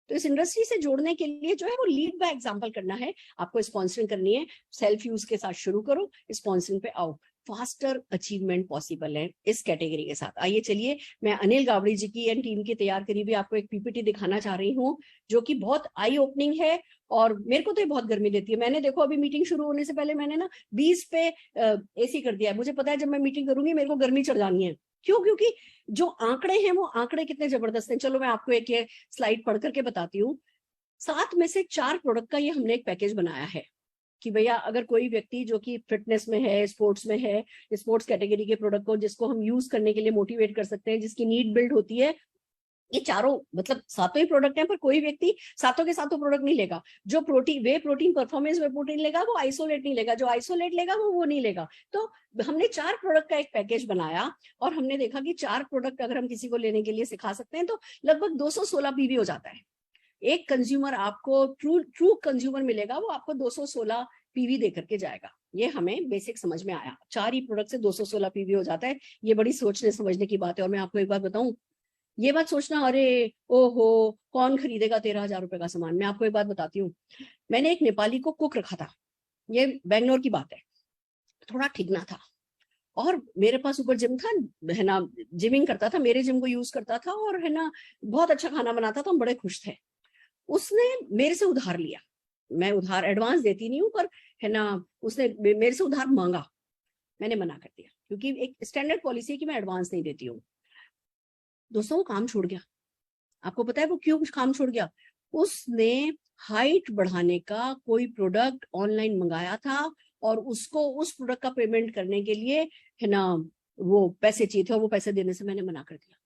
तो इस इंडस्ट्री से जोड़ने के लिए जो है वो लीड बाय एग्जांपल करना है, आपको स्पॉन्सरिंग करनी है, सेल्फ यूज के साथ शुरू करो, स्पॉन्सरिंग पे आओ, फास्टर अचीवमेंट पॉसिबल है इस कैटेगरी के साथ। आइए चलिए, मैं अनिल गावड़ी जी की एंड टीम की तैयार करी हुई आपको एक PPT दिखाना चाह रही हूँ, जो कि बहुत आई ओपनिंग है, और मेरे को तो ये बहुत गर्मी देती है। मैंने देखो अभी मीटिंग शुरू होने से पहले मैंने ना 20 पे AC कर दिया है, मुझे पता है जब मैं मीटिंग करूंगी मेरे को गर्मी चढ़ जानी है। क्यों? क्योंकि जो आंकड़े हैं वो आंकड़े कितने जबरदस्त हैं। चलो मैं आपको एक ये स्लाइड पढ़ करके बताती हूँ। 7 में से 4 प्रोडक्ट का ये हमने एक पैकेज बनाया है कि भैया अगर कोई व्यक्ति जो कि फिटनेस में है, स्पोर्ट्स में है, स्पोर्ट्स कैटेगरी के प्रोडक्ट को जिसको हम यूज करने के लिए मोटिवेट कर सकते हैं, जिसकी नीड बिल्ड होती है, ये चारों मतलब 7 ही प्रोडक्ट हैं, पर कोई व्यक्ति 7 के 7 प्रोडक्ट नहीं लेगा। जो प्रोटीन परफॉर्मेंस वे प्रोटीन लेगा वो आइसोलेट नहीं लेगा, जो आइसोलेट लेगा वो नहीं लेगा। तो हमने 4 प्रोडक्ट का एक पैकेज बनाया, और हमने देखा कि 4 प्रोडक्ट अगर हम किसी को लेने के लिए सिखा सकते हैं तो लगभग 216 PV हो जाता है। एक कंज्यूमर आपको ट्रू कंज्यूमर मिलेगा, वो आपको 216 PV दे करके जाएगा। ये हमें बेसिक समझ में आया, 4 ही प्रोडक्ट से 216 PV हो जाता है। ये बड़ी सोचने समझने की बात है। और मैं आपको एक बात बताऊं, ये बात सोचना अरे ओहो कौन खरीदेगा 13,000 रुपए का सामान। मैं आपको एक बात बताती हूँ, मैंने एक नेपाली को कुक रखा था, ये बेंगलोर की बात है, थोड़ा ठिगना था, और मेरे पास ऊपर जिम था, है ना, जिमिंग करता था, मेरे जिम को यूज करता था, और है ना बहुत अच्छा खाना बनाता था, हम बड़े खुश थे। उसने मेरे से उधार लिया, मैं उधार एडवांस देती नहीं हूँ, पर है ना उसने मेरे से उधार मांगा, मैंने मना कर दिया, क्योंकि एक स्टैंडर्ड पॉलिसी है कि मैं एडवांस नहीं देती हूँ। दोस्तों वो काम छोड़ गया। आपको पता है वो क्यों काम छोड़ गया? उसने हाइट बढ़ाने का कोई प्रोडक्ट ऑनलाइन मंगाया था, और उसको उस प्रोडक्ट का पेमेंट करने के लिए है ना वो पैसे चाहिए थे, और वो पैसे देने से मैंने मना कर दिया।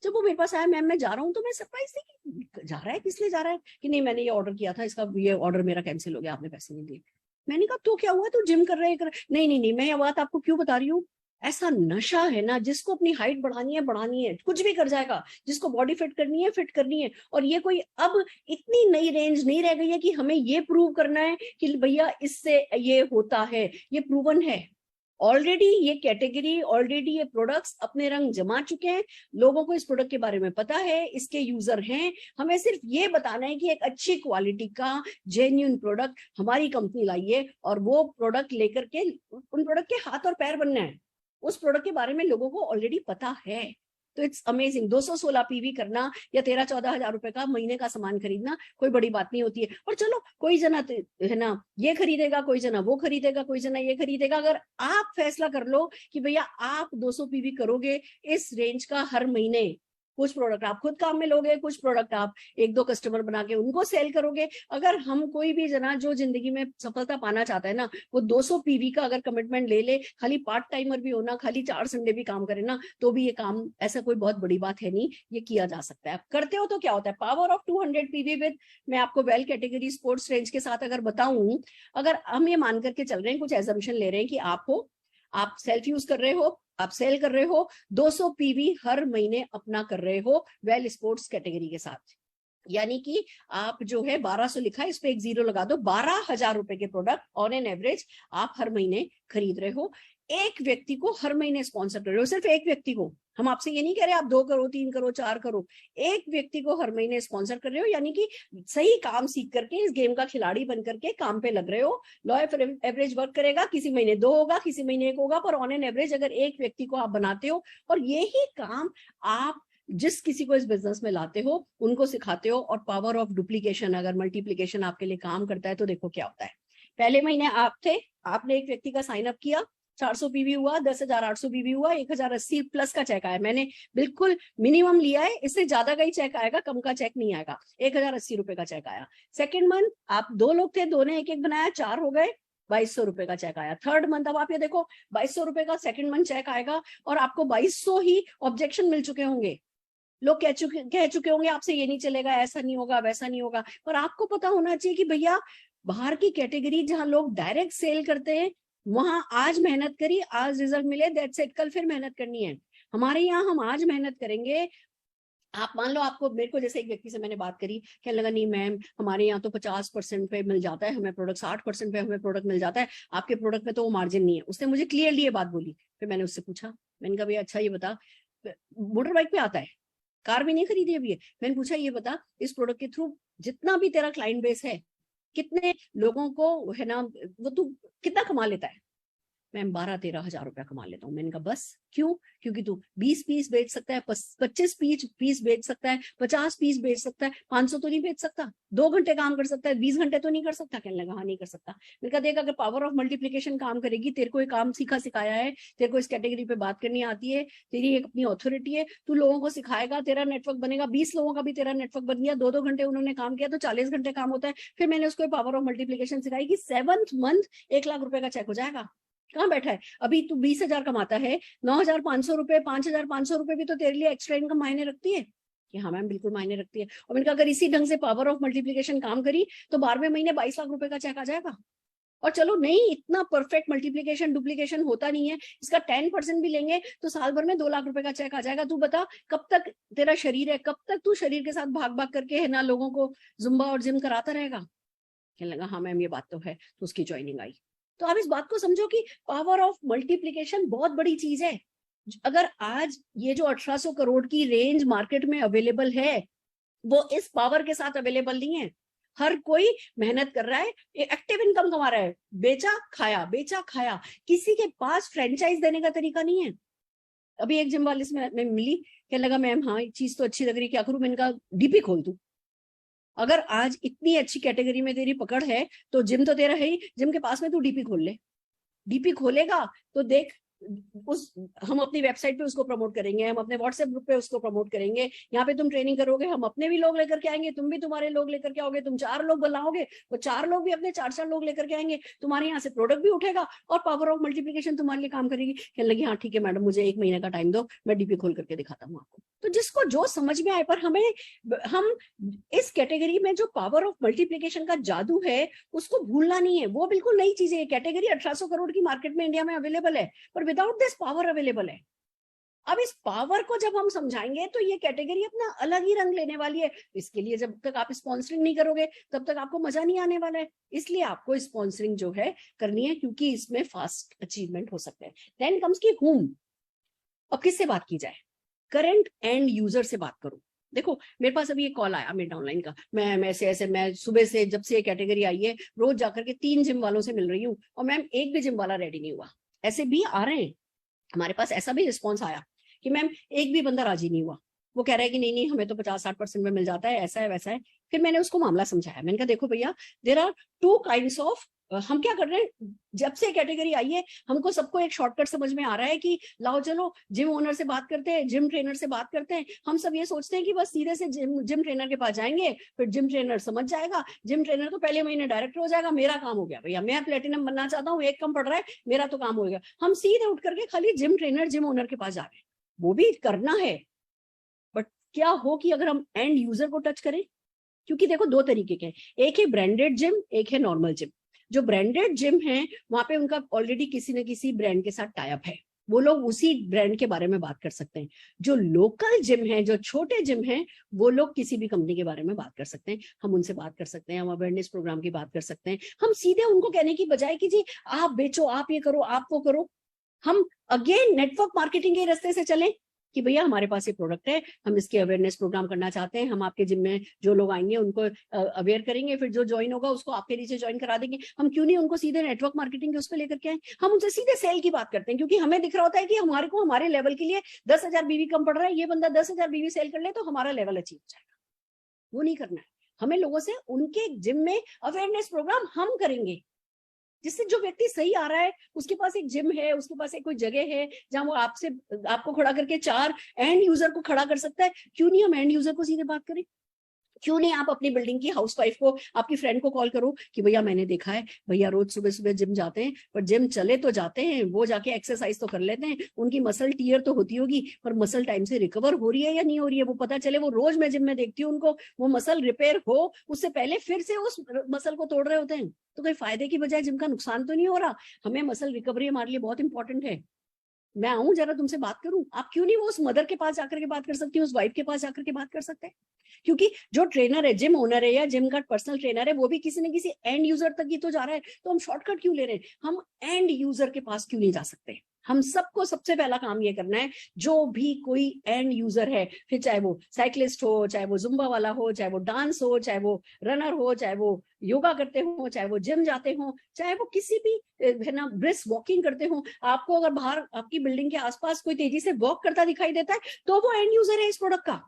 जब वो मेरे पास आया, मैम मैं जा रहा हूँ, तो मैं सरप्राइज थी कि जा रहा है, किस लिए जा रहा है, कि नहीं मैंने ये ऑर्डर किया था, इसका ये ऑर्डर मेरा कैंसिल हो गया, आपने पैसे नहीं दिए। मैंने कहा तो क्या हुआ, तू जिम कर रहे कर? नहीं नहीं नहीं, मैं ये बात आपको क्यों बता रही हूँ, ऐसा नशा है ना, जिसको अपनी हाइट बढ़ानी है कुछ भी कर जाएगा, जिसको बॉडी फिट करनी है। और ये कोई अब इतनी नई रेंज नहीं रह गई है कि हमें ये प्रूव करना है कि भैया इससे ये होता है, ये प्रूवन है ऑलरेडी। ये कैटेगरी ऑलरेडी, ये प्रोडक्ट्स अपने रंग जमा चुके हैं, लोगों को इस प्रोडक्ट के बारे में पता है, इसके यूजर हैं। हमें सिर्फ ये बताना है कि एक अच्छी क्वालिटी का जेन्युइन प्रोडक्ट हमारी कंपनी लाई है, और वो प्रोडक्ट लेकर के उन प्रोडक्ट के हाथ और पैर बनना है। उस प्रोडक्ट के बारे में लोगों को ऑलरेडी पता है। तो इट्स अमेजिंग। 216 पीवी करना या 13-14 हजार रुपए का महीने का सामान खरीदना कोई बड़ी बात नहीं होती है। और चलो कोई जना है ना ये खरीदेगा, कोई जना वो खरीदेगा, कोई जना ये खरीदेगा। अगर आप फैसला कर लो कि भैया आप 200 पीवी करोगे इस रेंज का हर महीने, कुछ प्रोडक्ट आप खुद काम में लोगे, कुछ प्रोडक्ट आप 1-2 कस्टमर बना के उनको सेल करोगे। अगर हम कोई भी जना जो जिंदगी में सफलता पाना चाहता है ना, वो 200 पीवी का अगर कमिटमेंट ले ले, खाली पार्ट टाइमर भी होना, खाली 4 संडे भी काम करे ना, तो भी ये काम ऐसा कोई बहुत बड़ी बात है नहीं, ये किया जा सकता है। आप करते हो तो क्या होता है, पावर ऑफ 200 पीवी विद, मैं आपको वेल कैटेगरी स्पोर्ट्स रेंज के साथ अगर बताऊं, अगर हम ये मान करके चल रहे हैं, कुछ एजम्पशन ले रहे हैं कि आप हो, आप सेल्फ यूज कर रहे हो, आप सेल कर रहे हो, 200 पीवी हर महीने अपना कर रहे हो वेल स्पोर्ट्स कैटेगरी के साथ, यानी कि आप जो है 1200 लिखा है, इस पे एक जीरो लगा दो, 12,000 रुपए के प्रोडक्ट ऑन एन एवरेज आप हर महीने खरीद रहे हो। एक व्यक्ति को हर महीने स्पॉन्सर कर रहे हो, सिर्फ एक व्यक्ति को। हम आपसे ये नहीं कह रहे आप 2 करो, 3 करो, 4 करो, एक व्यक्ति को हर महीने स्पॉन्सर कर रहे हो, यानी कि सही काम सीख करके इस गेम का खिलाड़ी बन करके काम पे लग रहे हो। लॉ ऑफ एवरेज वर्क करेगा, किसी महीने 2 होगा, किसी महीने 1 होगा, पर ऑन एन एवरेज अगर एक व्यक्ति को आप बनाते हो और यही काम आप जिस किसी को इस बिजनेस में लाते हो उनको सिखाते हो, और पावर ऑफ डुप्लीकेशन, अगर मल्टीप्लीकेशन आपके लिए काम करता है तो देखो क्या होता है। पहले महीने आप थे, आपने एक व्यक्ति का साइन अप किया, 400 पीवी हुआ, 10,800 पीवी हुआ, 1,080 प्लस का चेक आया। मैंने बिल्कुल मिनिमम लिया है, इससे ज्यादा का ही चेक आएगा, कम का चेक नहीं आएगा। 1,080 रुपए का चेक आया। सेकेंड मंथ आप 2 लोग थे, 2 ने एक बनाया, 4 हो गए, 2,200 रुपए का चेक आया। थर्ड मंथ अब आप ये देखो 2,200 रुपए का सेकंड मंथ चेक आएगा, और आपको 2,200 ही ऑब्जेक्शन मिल चुके होंगे। लोग कह चुके होंगे आपसे ये नहीं चलेगा, ऐसा नहीं होगा, वैसा नहीं होगा। पर आपको पता होना चाहिए कि भैया बाहर की कैटेगरी जहां लोग डायरेक्ट सेल करते हैं, वहां आज मेहनत करी, आज रिजल्ट मिले, दैट्स इट, कल फिर मेहनत करनी है। हमारे यहाँ हम आज मेहनत करेंगे। आप मान लो आपको, मेरे को जैसे एक व्यक्ति से मैंने बात करी, कहने लगा नहीं मैम हमारे यहाँ तो 50% पे मिल जाता है हमें प्रोडक्ट, 60% पे हमें प्रोडक्ट मिल जाता है, आपके प्रोडक्ट में तो वो मार्जिन नहीं है। उसने मुझे क्लियरली ये बात बोली। फिर मैंने उससे पूछा, मैंने कहा भैया अच्छा ये बता, मोटर बाइक पे आता है, कार भी नहीं खरीदी अभी है। मैंने पूछा ये बता, इस प्रोडक्ट के थ्रू जितना भी तेरा क्लाइंट बेस है, कितने लोगों को है ना, वो तू कितना कमा लेता है? मैं 12-13 हजार रुपया कमा लेता हूँ। मैंने कहा बस? क्यों? क्योंकि तू 20 पीस बेच सकता है, 25 पीस बेच सकता है, 50 पीस बेच सकता है, 500 तो नहीं बेच सकता। 2 घंटे काम कर सकता है, 20 घंटे तो नहीं कर सकता। कहने लगा हाँ नहीं कर सकता। मैंने कहा देख, अगर पावर ऑफ मल्टीप्लीकेशन काम करेगी, तेरे को एक काम सीखा सिखाया है, तेरे को इस कैटेगरी पे बात करनी आती है, तेरी एक अपनी ऑथोरिटी है, तू लोगों को सिखाएगा, तेरा नेटवर्क बनेगा, 20 लोगों का भी तेरा नेटवर्क बन गया, 2-2 घंटे उन्होंने काम किया तो 40 घंटे काम होता है। फिर मैंने उसको पावर ऑफ मल्टीप्लीकेशन सिखाई कि 7th मंथ 1 लाख रुपए का चेक हो जाएगा। कहाँ बैठा है? अभी तू 20,000 कमाता है, 9,500 रुपए, 5,500 रुपए भी तो तेरे लिए एक्स्ट्रा इनकम मायने रखती है। कि हाँ मैम बिल्कुल मायने रखती है। और मैंने कहा अगर इसी ढंग से पावर ऑफ मल्टीप्लीकेशन काम करी तो 12वें महीने 22 लाख रुपए का चेक आ जाएगा। और चलो नहीं, इतना परफेक्ट मल्टीप्लीकेशन डुप्लीकेशन होता नहीं है, इसका 10% भी लेंगे तो साल भर में 2 लाख रुपए का चेक आ जाएगा। तू बता कब तक तेरा शरीर है, कब तक तू शरीर के साथ भाग भाग करके है ना लोगों को जुम्बा और जिम कराता रहेगा? कहने लगा हाँ मैम ये बात तो है। तो उसकी ज्वाइनिंग आई। तो आप इस बात को समझो कि पावर ऑफ मल्टीप्लीकेशन बहुत बड़ी चीज है। अगर आज ये जो 1800 करोड़ की रेंज मार्केट में अवेलेबल है, वो इस पावर के साथ अवेलेबल नहीं है। हर कोई मेहनत कर रहा है, एक्टिव इनकम कमा रहा है, बेचा खाया, बेचा खाया। किसी के पास फ्रेंचाइज देने का तरीका नहीं है। अभी एक जिम वाले से मैं मिली, कहने लगा मैम हाँ चीज तो अच्छी लग रही, क्या करूं? मैंने कहा डीपी खोल तू। अगर आज इतनी अच्छी कैटेगरी में तेरी पकड़ है तो जिम तो तेरा है ही, जिम के पास में तू डीपी खोल ले। डीपी खोलेगा तो देख, हम अपनी वेबसाइट पे उसको प्रमोट करेंगे, हम अपने व्हाट्सएप ग्रुप पे उसको प्रमोट करेंगे, यहाँ पे तुम ट्रेनिंग करोगे, हम अपने भी लोग लेकर के आएंगे, तुम भी तुम्हारे लोग लेकर के आओगे, तुम 4 लोग बुलाओगे, वो 4 लोग भी अपने 4-4 लोग लेकर के आएंगे, तुम्हारे यहाँ से प्रोडक्ट भी उठेगा और पावर ऑफ मल्टीप्लीकेशन तुम्हारे लिए काम करेगी। कहने लगी हाँ ठीक है मैडम, मुझे 1 महीने का टाइम दो, मैं डीपी खोल करके दिखाता हूँ आपको। तो जिसको जो समझ में आए, पर हम इस कैटेगरी में जो पावर ऑफ मल्टीप्लीकेशन का जादू है उसको भूलना नहीं है। वो बिल्कुल नई चीज है। कैटेगरी 1800 करोड़ की मार्केट में इंडिया में अवेलेबल है, पर विदाउट दिस पावर अवेलेबल है। अब इस पावर को जब हम समझाएंगे तो ये कैटेगरी अपना अलग ही रंग लेने वाली है। इसके लिए जब तक आप स्पॉन्सरिंग नहीं करोगे तब तक आपको मजा नहीं आने वाला है। इसलिए आपको स्पॉन्सरिंग जो है करनी है, क्योंकि इसमें फास्ट अचीवमेंट हो सकता है। देन कम्स की हुम। अब किससे बात की जाए? करंट एंड यूजर से बात करो। देखो मेरे पास अभी एक कॉल आया मिड ऑनलाइन का, मैं ऐसे मैं सुबह से जब से ये कैटेगरी आई है रोज जाकर के 3 जिम वालों से मिल रही हूँ, और मैम एक भी जिम वाला रेडी नहीं हुआ। ऐसे भी आ रहे हैं हमारे पास, ऐसा भी रिस्पॉन्स आया कि मैम एक भी बंदा राजी नहीं हुआ, वो कह रहा है कि नहीं हमें तो 50-60% में मिल जाता है, ऐसा है वैसा है। फिर मैंने उसको मामला समझाया, मैंने कहा देखो भैया, देयर आर 2 काइंड्स ऑफ, हम क्या कर रहे हैं, जब से कैटेगरी आई है हमको सबको एक शॉर्टकट समझ में आ रहा है कि लाओ चलो जिम ओनर से बात करते हैं, जिम ट्रेनर से बात करते हैं। हम सब ये सोचते हैं कि बस सीधे से जिम ट्रेनर के पास जाएंगे, फिर जिम ट्रेनर समझ जाएगा, जिम ट्रेनर तो पहले महीने डायरेक्टर हो जाएगा, मेरा काम हो गया भैया, मैं प्लेटिनम बनना चाहता हूँ, एक कम पड़ रहा है, मेरा तो काम हो गया। हम सीधे उठ करके खाली जिम ट्रेनर जिम ओनर के पास जा रहे हैं। वो भी करना है, बट क्या हो कि अगर हम एंड यूजर को टच करें, क्योंकि देखो 2 तरीके के हैं, एक है ब्रांडेड जिम, एक है नॉर्मल जिम। जो ब्रांडेड जिम है वहां पे उनका ऑलरेडी किसी न किसी ब्रांड के साथ टाई अप है, वो लोग उसी ब्रांड के बारे में बात कर सकते हैं। जो लोकल जिम है, जो छोटे जिम है, वो लोग किसी भी कंपनी के बारे में बात कर सकते हैं, हम उनसे बात कर सकते हैं, हम अवेयरनेस प्रोग्राम की बात कर सकते हैं। हम सीधे उनको कहने की बजाय कि जी आप बेचो, आप ये करो, आप वो करो, हम अगेन नेटवर्क मार्केटिंग के रास्ते से चलें कि भैया हमारे पास ये प्रोडक्ट है, हम इसके अवेयरनेस प्रोग्राम करना चाहते हैं, हम आपके जिम में जो लोग आएंगे उनको अवेयर करेंगे, फिर जो ज्वाइन होगा उसको आपके नीचे ज्वाइन करा देंगे। हम क्यों नहीं उनको सीधे नेटवर्क मार्केटिंग के उस पर लेकर के आए, हम उनसे सीधे सेल की बात करते हैं, क्योंकि हमें दिख रहा होता है कि हमारे को हमारे लेवल के लिए 10,000 बीवी कम पड़ रहा है, ये बंदा 10,000 बीवी सेल कर ले तो हमारा लेवल अचीव हो जाएगा। वो नहीं करना है हमें, लोगों से उनके जिम में अवेयरनेस प्रोग्राम हम करेंगे, जिससे जो व्यक्ति सही आ रहा है, उसके पास एक जिम है, उसके पास एक कोई जगह है जहां वो आपको खड़ा करके 4 एंड यूजर को खड़ा कर सकता है। क्यों नहीं हम एंड यूजर को सीधे बात करें? क्यों नहीं आप अपनी बिल्डिंग की हाउसवाइफ को, आपकी फ्रेंड को कॉल करो कि भैया मैंने देखा है भैया रोज सुबह सुबह जिम जाते हैं, पर जिम चले तो जाते हैं, वो जाके एक्सरसाइज तो कर लेते हैं, उनकी मसल टीयर तो होती होगी, पर मसल टाइम से रिकवर हो रही है या नहीं हो रही है वो पता चले। वो रोज मैं जिम में देखती हूँ उनको, वो मसल रिपेयर हो उससे पहले फिर से उस मसल को तोड़ रहे होते हैं। तो कोई फायदे की बजाय जिम का नुकसान तो नहीं हो रहा? हमें मसल रिकवरी हमारे लिए बहुत इंपॉर्टेंट है। मैं आऊं जरा तुमसे बात करूं, आप क्यों नहीं वो उस मदर के पास जाकर के बात कर सकती हूँ, उस वाइफ के पास जाकर के बात कर सकते हैं? क्योंकि जो ट्रेनर है, जिम ओनर है या जिम का पर्सनल ट्रेनर है, वो भी किसी न किसी एंड यूजर तक ही तो जा रहा है। तो हम शॉर्टकट क्यों ले रहे हैं? हम एंड यूजर के पास क्यों नहीं जा सकते? हम सबको सबसे पहला काम ये करना है, जो भी कोई एंड यूजर है, फिर चाहे वो साइकिलिस्ट हो, चाहे वो जुम्बा वाला हो, चाहे वो डांस हो, चाहे वो रनर हो, चाहे वो योगा करते हो, चाहे वो जिम जाते हो, चाहे वो किसी भी है ना ब्रिस्क वॉकिंग करते हो, आपको अगर बाहर आपकी बिल्डिंग के आसपास कोई तेजी से वॉक करता दिखाई देता है तो वो एंड यूजर है इस प्रोडक्ट का।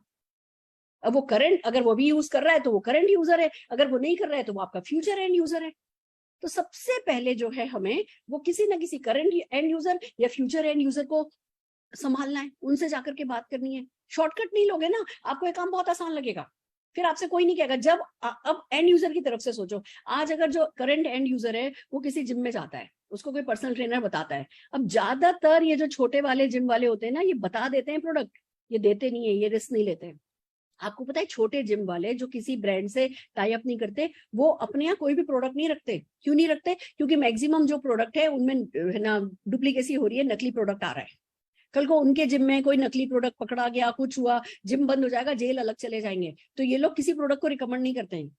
अब वो करंट, अगर वो भी यूज कर रहा है तो वो करंट यूजर है, अगर वो नहीं कर रहा है तो वो आपका फ्यूचर एंड यूजर है। तो सबसे पहले जो है हमें वो किसी ना किसी करंट एंड यूजर या फ्यूचर एंड यूजर को संभालना है, उनसे जाकर के बात करनी है। शॉर्टकट नहीं लोगे ना, आपको ये काम बहुत आसान लगेगा, फिर आपसे कोई नहीं कहेगा। जब अब एंड यूजर की तरफ से सोचो, आज अगर जो करंट एंड यूजर है वो किसी जिम में जाता है, उसको कोई पर्सनल ट्रेनर बताता है, अब ज्यादातर ये जो छोटे वाले जिम वाले होते हैं ना, ये बता देते हैं प्रोडक्ट, ये देते नहीं है, ये रिस्क नहीं लेते हैं। आपको पता है छोटे जिम वाले जो किसी ब्रांड से टाई अप नहीं करते, वो अपने यहाँ कोई भी प्रोडक्ट नहीं रखते। क्यों नहीं रखते? क्योंकि मैक्सिमम जो प्रोडक्ट है उनमें है ना डुप्लीकेसी हो रही है, नकली प्रोडक्ट आ रहा है। कल को उनके जिम में कोई नकली प्रोडक्ट पकड़ा गया, कुछ हुआ, जिम बंद हो जाएगा, जेल अलग चले जाएंगे। तो ये लोग किसी प्रोडक्ट को रिकमेंड नहीं करते हैं,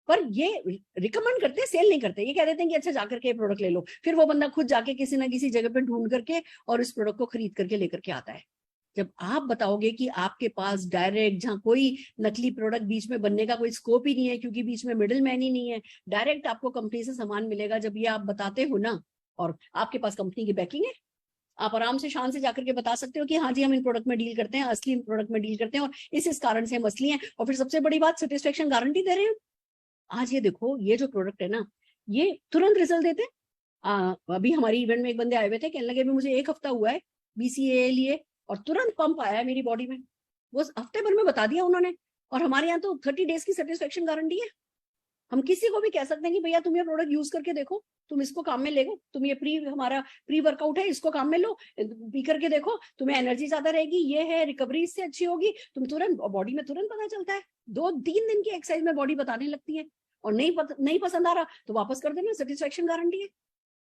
पर ये रिकमेंड करते हैं, सेल नहीं करते। ये कह देते हैं कि अच्छा जाकर के प्रोडक्ट ले लो, फिर वो बंदा खुद जाके किसी ना किसी जगह पे ढूंढ करके और इस प्रोडक्ट को खरीद करके लेकर के आता है। जब आप बताओगे कि आपके पास डायरेक्ट, जहां कोई नकली प्रोडक्ट बीच में बनने का कोई स्कोप ही नहीं है, क्योंकि बीच में मिडिल मैन ही नहीं है, डायरेक्ट आपको कंपनी से सामान मिलेगा, जब ये आप बताते हो ना, और आपके पास कंपनी की बैकिंग है, आप आराम से शान से जाकर के बता सकते हो कि हाँ जी हम इन प्रोडक्ट में डील करते हैं, असली प्रोडक्ट में डील करते हैं, और इस कारण से हम असली हैं। और फिर सबसे बड़ी बात, सेटिस्फेक्शन गारंटी दे रहे हैं। आज ये देखो, ये जो प्रोडक्ट है ना, ये तुरंत रिजल्ट देते हैं। अभी हमारी इवेंट में एक बंदे आए हुए थे, कहने लगे भी मुझे 1 हफ्ता हुआ है BCAA लिए और तुरंत पंप आया है मेरी बॉडी में। वो हफ्ते भर में बता दिया उन्होंने, और हमारे यहाँ तो 30 डेज की सेटिस्फेक्शन गारंटी है। हम किसी को भी कह सकते हैं कि भैया तुम ये प्रोडक्ट यूज करके देखो, तुम इसको काम में ले लो, तुम ये हमारा प्री वर्कआउट है, इसको काम में लो, पी करके देखो, तुम्हें एनर्जी ज्यादा रहेगी, ये है रिकवरी इससे अच्छी होगी। तुम तुरंत बॉडी में तुरंत पता चलता है, 2-3 दिन की एक्सरसाइज में बॉडी बताने लगती है। और नहीं पसंद आ रहा तो वापस कर देना, सेटिस्फेक्शन गारंटी है।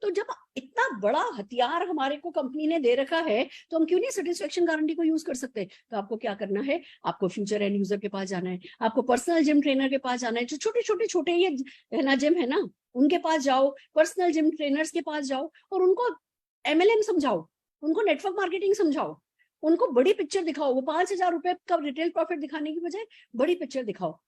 तो जब इतना बड़ा हथियार हमारे को कंपनी ने दे रखा है, तो हम क्यों नहीं सेटिस्फेक्शन गारंटी को यूज कर सकते? तो आपको क्या करना है, आपको फ्यूचर एंड यूजर के पास जाना है, आपको पर्सनल जिम ट्रेनर के पास जाना है, जो छोटे ये है ना जिम है ना, उनके पास जाओ, पर्सनल जिम ट्रेनर्स के पास जाओ और उनको MLM समझाओ, उनको नेटवर्क मार्केटिंग समझाओ, उनको बड़ी पिक्चर दिखाओ। वो 5,000 रुपए का रिटेल प्रॉफिट दिखाने की बजाय बड़ी पिक्चर दिखाओ।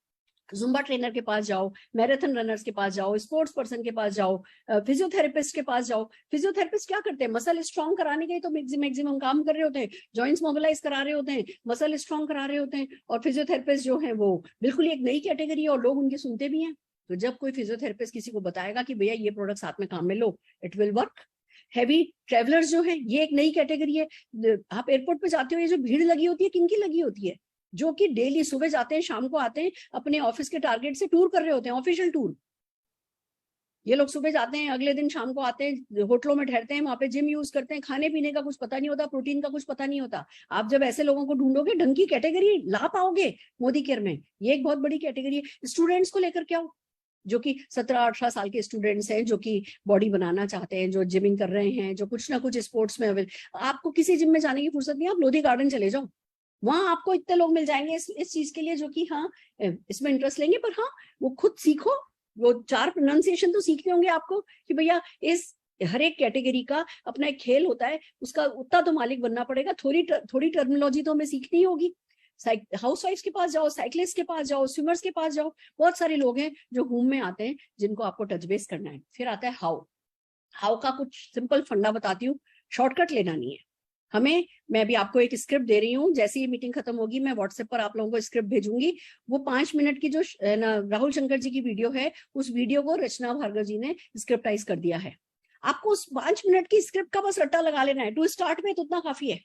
जुम्बा ट्रेनर के पास जाओ, मैराथन रनर्स के पास जाओ, स्पोर्ट्स पर्सन के पास जाओ, फिजियोथेरेपिस्ट के पास जाओ। फिजियोथेरेपिस्ट क्या करते हैं? मसल स्ट्रॉन्ग कराने के ही तो मैक्सिमम काम कर रहे होते हैं, जॉइंट्स मोबिलाइज करा रहे होते हैं, मसल स्ट्रॉन्ग करा रहे होते हैं। और फिजियोथेरेपिस्ट जो है वो बिल्कुल एक नई कैटेगरी है और लोग उनके सुनते भी हैं। तो जब कोई फिजियोथेरेपिस्ट किसी को बताएगा कि भैया ये प्रोडक्ट साथ में काम में लो, it will work. Heavy travellers जो है, ये एक नई कैटेगरी है। आप एयरपोर्ट पे जाते हो, ये जो भीड़ लगी होती है, किनकी लगी होती है? जो कि डेली सुबह जाते हैं, शाम को आते हैं, अपने ऑफिस के टारगेट से टूर कर रहे होते हैं, ऑफिशियल टूर। ये लोग सुबह जाते हैं, अगले दिन शाम को आते हैं, होटलों में ठहरते हैं, वहां पे जिम यूज करते हैं, खाने पीने का कुछ पता नहीं होता, प्रोटीन का कुछ पता नहीं होता। आप जब ऐसे लोगों को ढूंढोगे, ढंग की कैटेगरी ला पाओगे मोदी केयर में। ये एक बहुत बड़ी कैटेगरी है। स्टूडेंट्स को लेकर क्या हो, जो कि 17-18 साल के स्टूडेंट्स हैं, जो कि बॉडी बनाना चाहते हैं, जो जिमिंग कर रहे हैं, जो कुछ ना कुछ स्पोर्ट्स में आपको किसी जिम में जाने की फुर्सत नहीं, आप लोधी गार्डन चले जाओ, वहां आपको इतने लोग मिल जाएंगे इस चीज के लिए जो कि हाँ इसमें इंटरेस्ट लेंगे। पर हाँ, वो खुद सीखो, वो 4 प्रोनाउंसिएशन तो सीखने होंगे आपको कि भैया इस हर एक कैटेगरी का अपना एक खेल होता है, उसका उतना तो मालिक बनना पड़ेगा। थोड़ी टर्मिनोलॉजी तो हमें सीखनी होगी। हाउस वाइफ के पास जाओ, साइकिलिस्ट के पास जाओ, स्विमर्स के पास जाओ, बहुत सारे लोग हैं जो होम में आते हैं, जिनको आपको टच बेस करना है। फिर आता है हाउ का कुछ सिंपल फंडा बताती हूँ, शॉर्टकट लेना नहीं है हमें। मैं अभी आपको एक स्क्रिप्ट दे रही हूँ, जैसे ही मीटिंग खत्म होगी मैं व्हाट्सएप पर आप लोगों को स्क्रिप्ट भेजूंगी। वो 5 मिनट की जो राहुल शंकर जी की वीडियो है, उस वीडियो को रचना भार्गव जी ने स्क्रिप्टाइज कर दिया है। आपको उस 5 मिनट की स्क्रिप्ट का बस रट्टा लगा लेना है। टू स्टार्ट में तो उतना काफी है।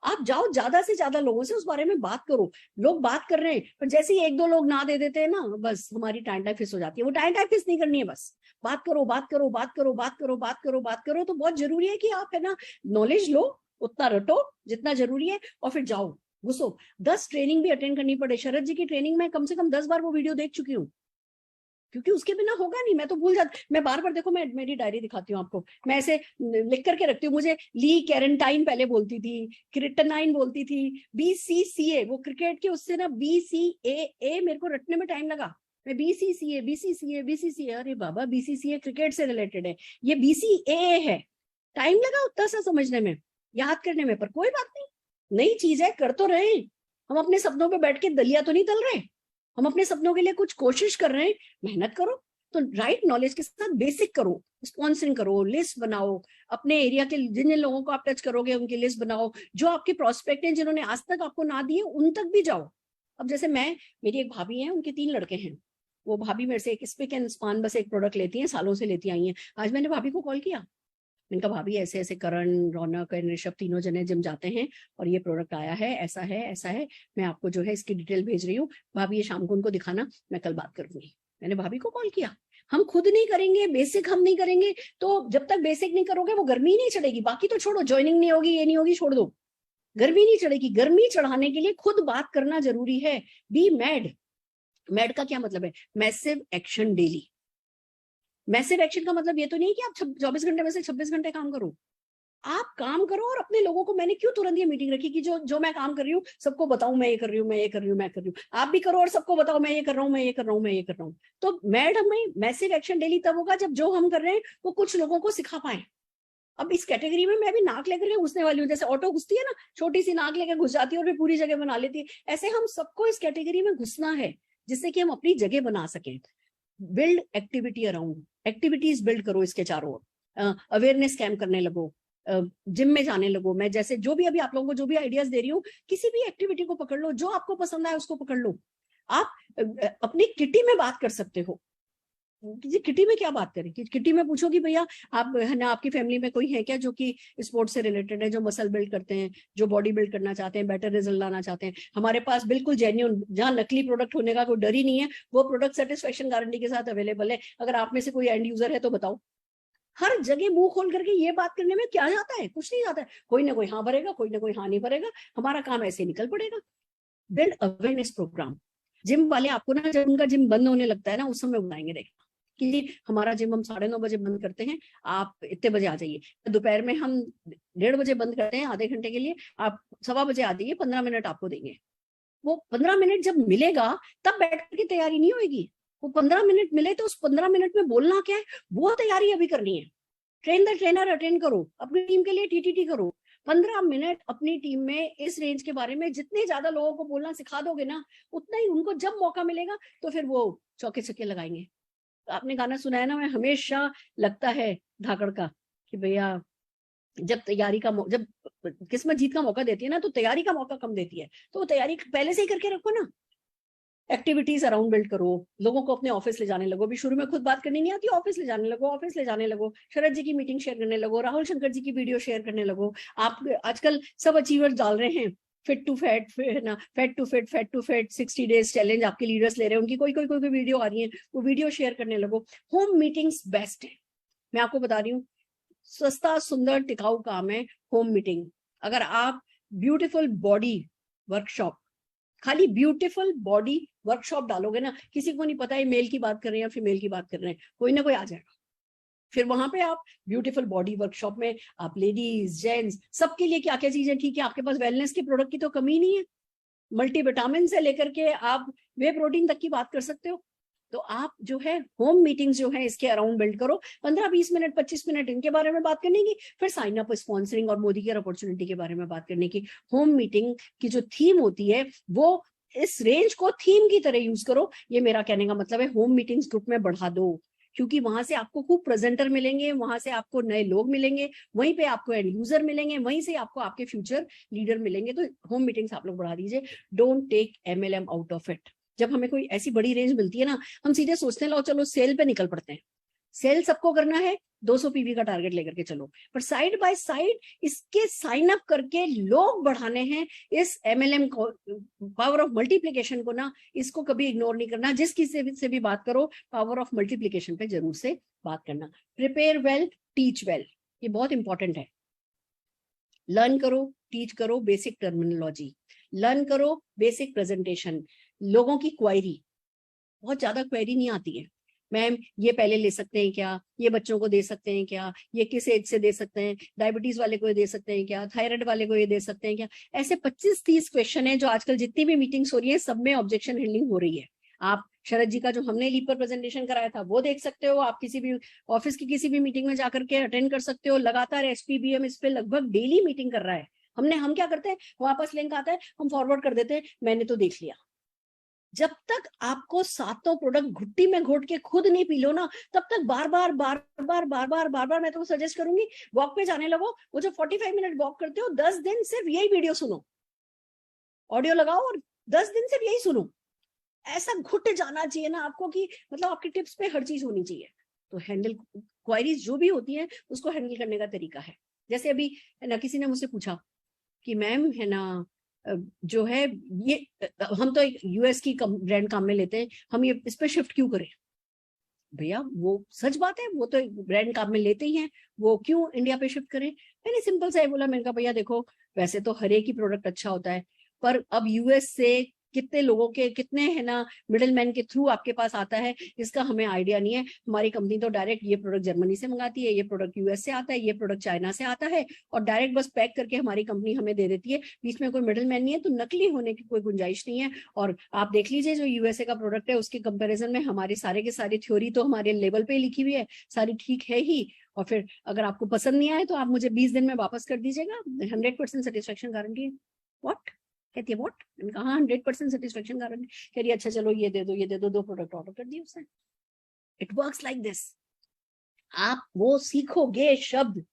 आप जाओ, ज्यादा से ज्यादा लोगों से उस बारे में बात करो। लोग बात कर रहे हैं, पर जैसे ही 1-2 लोग ना दे देते हैं ना, बस हमारी टाइम फिस हो जाती है। वो टाइम फिस नहीं करनी है, बस बात करो, बात करो, बात करो, बात करो, बात करो, बात करो। तो बहुत जरूरी है कि आप है ना नॉलेज लो, उतना रटो जितना जरूरी है, और फिर जाओ, घुसो। 10 ट्रेनिंग भी अटेंड करनी पड़े। शरद जी की ट्रेनिंग में कम से कम 10 बार वो वीडियो देख चुकी हूँ, क्योंकि उसके बिना होगा नहीं। मैं तो भूल जाती, मैं बार बार, देखो मैं मेरी डायरी दिखाती हूँ आपको, मैं ऐसे लिख करके रखती हूँ। मुझे ली कैरेंटाइन पहले बोलती थी, क्रिटनाइन बोलती थी, BCCA वो क्रिकेट के, उससे ना BCAA मेरे को रटने में टाइम लगा। मैं BCCA, अरे बाबा BCCA क्रिकेट से रिलेटेड है, ये BCAA है। टाइम लगा उतना सा समझने में, याद करने में, पर कोई बात नहीं, नई चीज है, कर तो रहे। हम अपने सपनों पे बैठ के दलिया तो नहीं तल रहे, हम अपने सपनों के लिए कुछ कोशिश कर रहे हैं। मेहनत करो, तो राइट नॉलेज के साथ बेसिक करो, स्पॉन्सरिंग करो, लिस्ट बनाओ, अपने एरिया के जिन जिन लोगों को आप टच करोगे उनकी लिस्ट बनाओ, जो आपके प्रोस्पेक्ट हैं जिन्होंने आज तक आपको ना दिए उन तक भी जाओ। अब जैसे मेरी एक भाभी है, उनके 3 लड़के हैं। वो भाभी मेरे से एक स्पिक एंड स्पान बस एक प्रोडक्ट लेती है, सालों से लेती आई है। आज मैंने भाभी को कॉल किया, मैंने कहा भाभी ऐसे ऐसे करण, रौनक और ऋषभ तीनों जने जिम जाते हैं और ये प्रोडक्ट आया है, ऐसा है ऐसा है, मैं आपको जो है इसकी डिटेल भेज रही हूँ, भाभी ये शाम को उनको दिखाना, मैं कल बात करूंगी। मैंने भाभी को कॉल किया। हम खुद नहीं करेंगे, बेसिक हम नहीं करेंगे, तो जब तक बेसिक नहीं करोगे वो गर्मी नहीं चढ़ेगी। बाकी तो छोड़ो, ज्वाइनिंग नहीं होगी, ये नहीं होगी, छोड़ दो, गर्मी नहीं चढ़ेगी। गर्मी चढ़ाने के लिए खुद बात करना जरूरी है। बी मैड का क्या मतलब है? Massive action daily. Massive action का मतलब ये तो नहीं कि आप 24 घंटे में से 26 घंटे काम करो। आप काम करो और अपने लोगों को, मैंने क्यों तुरंत ये मीटिंग रखी कि जो मैं काम कर रही हूँ सबको बताऊं, मैं ये कर रही हूँ, मैं ये कर रही हूँ, मैं कर रही हूँ। आप भी करो और सबको बताओ, मैं ये कर रहा हूँ, मैं ये कर रहा हूँ, मैं ये कर रहा हूँ। तो मैडम में मैसिव एक्शन डेली तब होगा जब जो हम कर रहे हैं वो कुछ लोगों को सिखा पाए। अब इस कैटेगरी में मैं भी नाक लेकर के घुसने वाली हूँ, जैसे ऑटो घुसती है ना, छोटी सी नाक लेकर घुस जाती है और फिर पूरी जगह बना लेती है। ऐसे हम सबको इस कैटेगरी में घुसना है, जिससे कि हम अपनी जगह बना सकें। Build activity around, activities build करो इसके चारों ओर। अवेयरनेस कैंप करने लगो, जिम में जाने लगो। मैं जैसे जो भी अभी आप लोगों को जो भी आइडियाज दे रही हूँ, किसी भी एक्टिविटी को पकड़ लो, जो आपको पसंद आए उसको पकड़ लो। आप अपनी किटी में बात कर सकते हो। किटी में क्या बात करें? किटी में पूछो कि भैया आप है ना, आपकी फैमिली में कोई है क्या जो कि स्पोर्ट्स से रिलेटेड है, जो मसल बिल्ड करते हैं, जो बॉडी बिल्ड करना चाहते हैं, बेटर रिजल्ट लाना चाहते हैं। हमारे पास बिल्कुल जेन्युइन, जहाँ नकली प्रोडक्ट होने का कोई डर ही नहीं है, वो प्रोडक्ट सेटिस्फेक्शन गारंटी के साथ अवेलेबल है। अगर आप में से कोई एंड यूजर है तो बताओ। हर जगह मुंह खोल करके ये बात करने में क्या जाता है? कुछ नहीं जाता है। कोई ना कोई हाँ भरेगा, कोई ना कोई हाँ नहीं भरेगा, हमारा काम ऐसे निकल पड़ेगा। Build awareness programme. जिम वाले आपको ना, जब उनका जिम बंद होने लगता है ना, उस समय बुलाएंगे, देखना कि हमारा जिम हम 9:30 बजे बंद करते हैं, आप इतने बजे आ जाइए। दोपहर में हम 1:30 बजे बंद करते हैं आधे घंटे के लिए, आप 1:15 बजे आ जाइए, 15 मिनट आपको देंगे। वो 15 मिनट जब मिलेगा तब बैठ के तैयारी नहीं होगी। वो 15 मिनट मिले तो उस 15 मिनट में बोलना क्या है वो तैयारी अभी करनी है। ट्रेन द ट्रेनर अटेंड करो, अपनी टीम के लिए टीटीटी करो। 15 मिनट अपनी टीम में इस रेंज के बारे में जितने ज्यादा लोगों को बोलना सिखा दोगे ना, उतना ही उनको जब मौका मिलेगा तो फिर वो चौके छक्के लगाएंगे। आपने गाना सुना है ना, मैं हमेशा लगता है धाकड़ का कि भैया जब तैयारी का जब किस्मत जीत का मौका देती है ना तो तैयारी का मौका कम देती है, तो वो तैयारी पहले से ही करके रखो ना। एक्टिविटीज अराउंड बिल्ड करो, लोगों को अपने ऑफिस ले जाने लगो। अभी शुरू में खुद बात करनी नहीं आती, ऑफिस ले जाने लगो, ऑफिस ले जाने लगो, शरद जी की मीटिंग शेयर करने लगो, राहुल शंकर जी की वीडियो शेयर करने लगो। आप आजकल सब अचीवर्स डाल रहे हैं फिट टू फैट, ना fat to fit, fat to fat 60 days challenge आपके लीडर्स ले रहे हैं, उनकी कोई वीडियो आ रही है, वो वीडियो शेयर करने लगो। होम मीटिंग्स बेस्ट है, मैं आपको बता रही हूँ, सस्ता सुंदर टिकाऊ काम है होम मीटिंग। अगर आप ब्यूटीफुल बॉडी वर्कशॉप, खाली ब्यूटीफुल बॉडी वर्कशॉप डालोगे ना, किसी को नहीं पता है मेल की बात कर रहे हैं या फीमेल की बात कर रहे हैं, कोई ना कोई आ जाएगा। फिर वहां पे आप ब्यूटीफुल बॉडी वर्कशॉप में आप लेडीज जेंट्स सबके लिए क्या क्या चीजें, ठीक है आपके पास वेलनेस के प्रोडक्ट की तो कमी नहीं है, मल्टीविटामिन से लेकर के आप वे प्रोटीन तक की बात कर सकते हो। तो आप जो है होम मीटिंग्स जो है इसके अराउंड बिल्ड करो, 15-20 मिनट 25 मिनट इनके बारे में बात करने की, फिर साइन अप स्पॉन्सरिंग और मोदी केयर अपॉर्चुनिटी के बारे में बात करने की। होम मीटिंग की जो थीम होती है वो इस रेंज को थीम की तरह यूज करो, ये मेरा कहने का मतलब है। होम मीटिंग्स ग्रुप में बढ़ा दो, क्योंकि वहां से आपको खूब प्रेजेंटर मिलेंगे, वहां से आपको नए लोग मिलेंगे, वहीं पे आपको एंड यूजर मिलेंगे, वहीं से आपको आपके फ्यूचर लीडर मिलेंगे। तो होम मीटिंग्स आप लोग बढ़ा दीजिए, don't take MLM out of it. जब हमें कोई ऐसी बड़ी रेंज मिलती है ना, हम सीधे सोचते हैं लो चलो सेल पे निकल पड़ते हैं। सेल सबको करना है, 200 PV का टारगेट लेकर के चलो, पर साइड बाय साइड इसके साइन अप करके लोग बढ़ाने हैं। इस MLM को, पावर ऑफ मल्टीप्लीकेशन को ना, इसको कभी इग्नोर नहीं करना। जिस किसी से भी बात करो, पावर ऑफ मल्टीप्लीकेशन पे जरूर से बात करना। प्रिपेयर वेल, टीच वेल, ये बहुत इंपॉर्टेंट है। लर्न करो, टीच करो बेसिक टर्मिनोलॉजी, लर्न करो बेसिक प्रेजेंटेशन। लोगों की क्वेरी, बहुत ज्यादा क्वेरी नहीं आती है, मैम ये पहले ले सकते हैं क्या, ये बच्चों को दे सकते हैं क्या, ये किस एज से दे सकते हैं, डायबिटीज वाले को ये दे सकते हैं क्या, थायराइड वाले को ये दे सकते हैं क्या। ऐसे 25-30 क्वेश्चन है जो आजकल जितनी भी मीटिंग्स हो रही है सब में ऑब्जेक्शन हैंडलिंग हो रही है। आप शरद जी का जो हमने लीप पर प्रेजेंटेशन कराया था वो देख सकते हो, आप किसी भी ऑफिस की किसी भी मीटिंग में जाकर के अटेंड कर सकते हो। लगातार SPBM इस पे लगभग डेली मीटिंग कर रहा है। हम क्या करते हैं, वापस लिंक आता है हम फॉरवर्ड कर देते हैं, मैंने तो देख लिया। जब तक आपको सातों प्रोडक्ट घुट्टी में घोट के खुद नहीं पी लो ना, तब तक बार बार मैं तो सजेस्ट करूंगी वॉक पे जाने लगो। वो जो 45 मिनट वॉक करते हो, 10 दिन सिर्फ यही वीडियो सुनो, ऑडियो लगाओ और 10 दिन सिर्फ यही सुनो। ऐसा घुट जाना चाहिए ना आपको कि मतलब आपके टिप्स पे हर चीज होनी चाहिए। तो हैंडल क्वायरीज जो भी होती है उसको हैंडल करने का तरीका है। जैसे अभी है ना, किसी ने मुझसे पूछा कि मैम है ना जो है ये हम तो एक US की ब्रांड काम में लेते हैं, हम ये इस पे शिफ्ट क्यों करें। भैया वो सच बात है, वो तो ब्रांड काम में लेते ही हैं, वो क्यों इंडिया पे शिफ्ट करें। मैंने सिंपल सा ही बोला, मैंने कहा भैया देखो वैसे तो हर एक ही प्रोडक्ट अच्छा होता है, पर अब US से कितने लोगों के कितने है ना मिडिल मैन के थ्रू आपके पास आता है इसका हमें आइडिया नहीं है। हमारी कंपनी तो डायरेक्ट ये प्रोडक्ट जर्मनी से मंगाती है, ये प्रोडक्ट US से आता है, ये प्रोडक्ट चाइना से आता है और डायरेक्ट बस पैक करके हमारी कंपनी हमें दे देती है, बीच में कोई मिडिल मैन नहीं है, तो नकली होने की कोई गुंजाइश नहीं है। और आप देख लीजिए जो USA का प्रोडक्ट है उसके कंपेरिजन में हमारे सारे के सारी थ्योरी तो हमारे लेवल पे लिखी हुई है, सारी ठीक है ही। और फिर अगर आपको पसंद नहीं आए तो आप मुझे 20 दिन में वापस कर दीजिएगा, 100% सेटिस्फेक्शन गारंटी है। व्हाट कहती है, व्हाट, मैंने कहा 100% सेटिस्फेक्शन गारंटी। कह रही अच्छा चलो ये दे दो, 2 प्रोडक्ट ऑर्डर कर दिए उसने। It works like this. आप वो सीखोगे शब्द,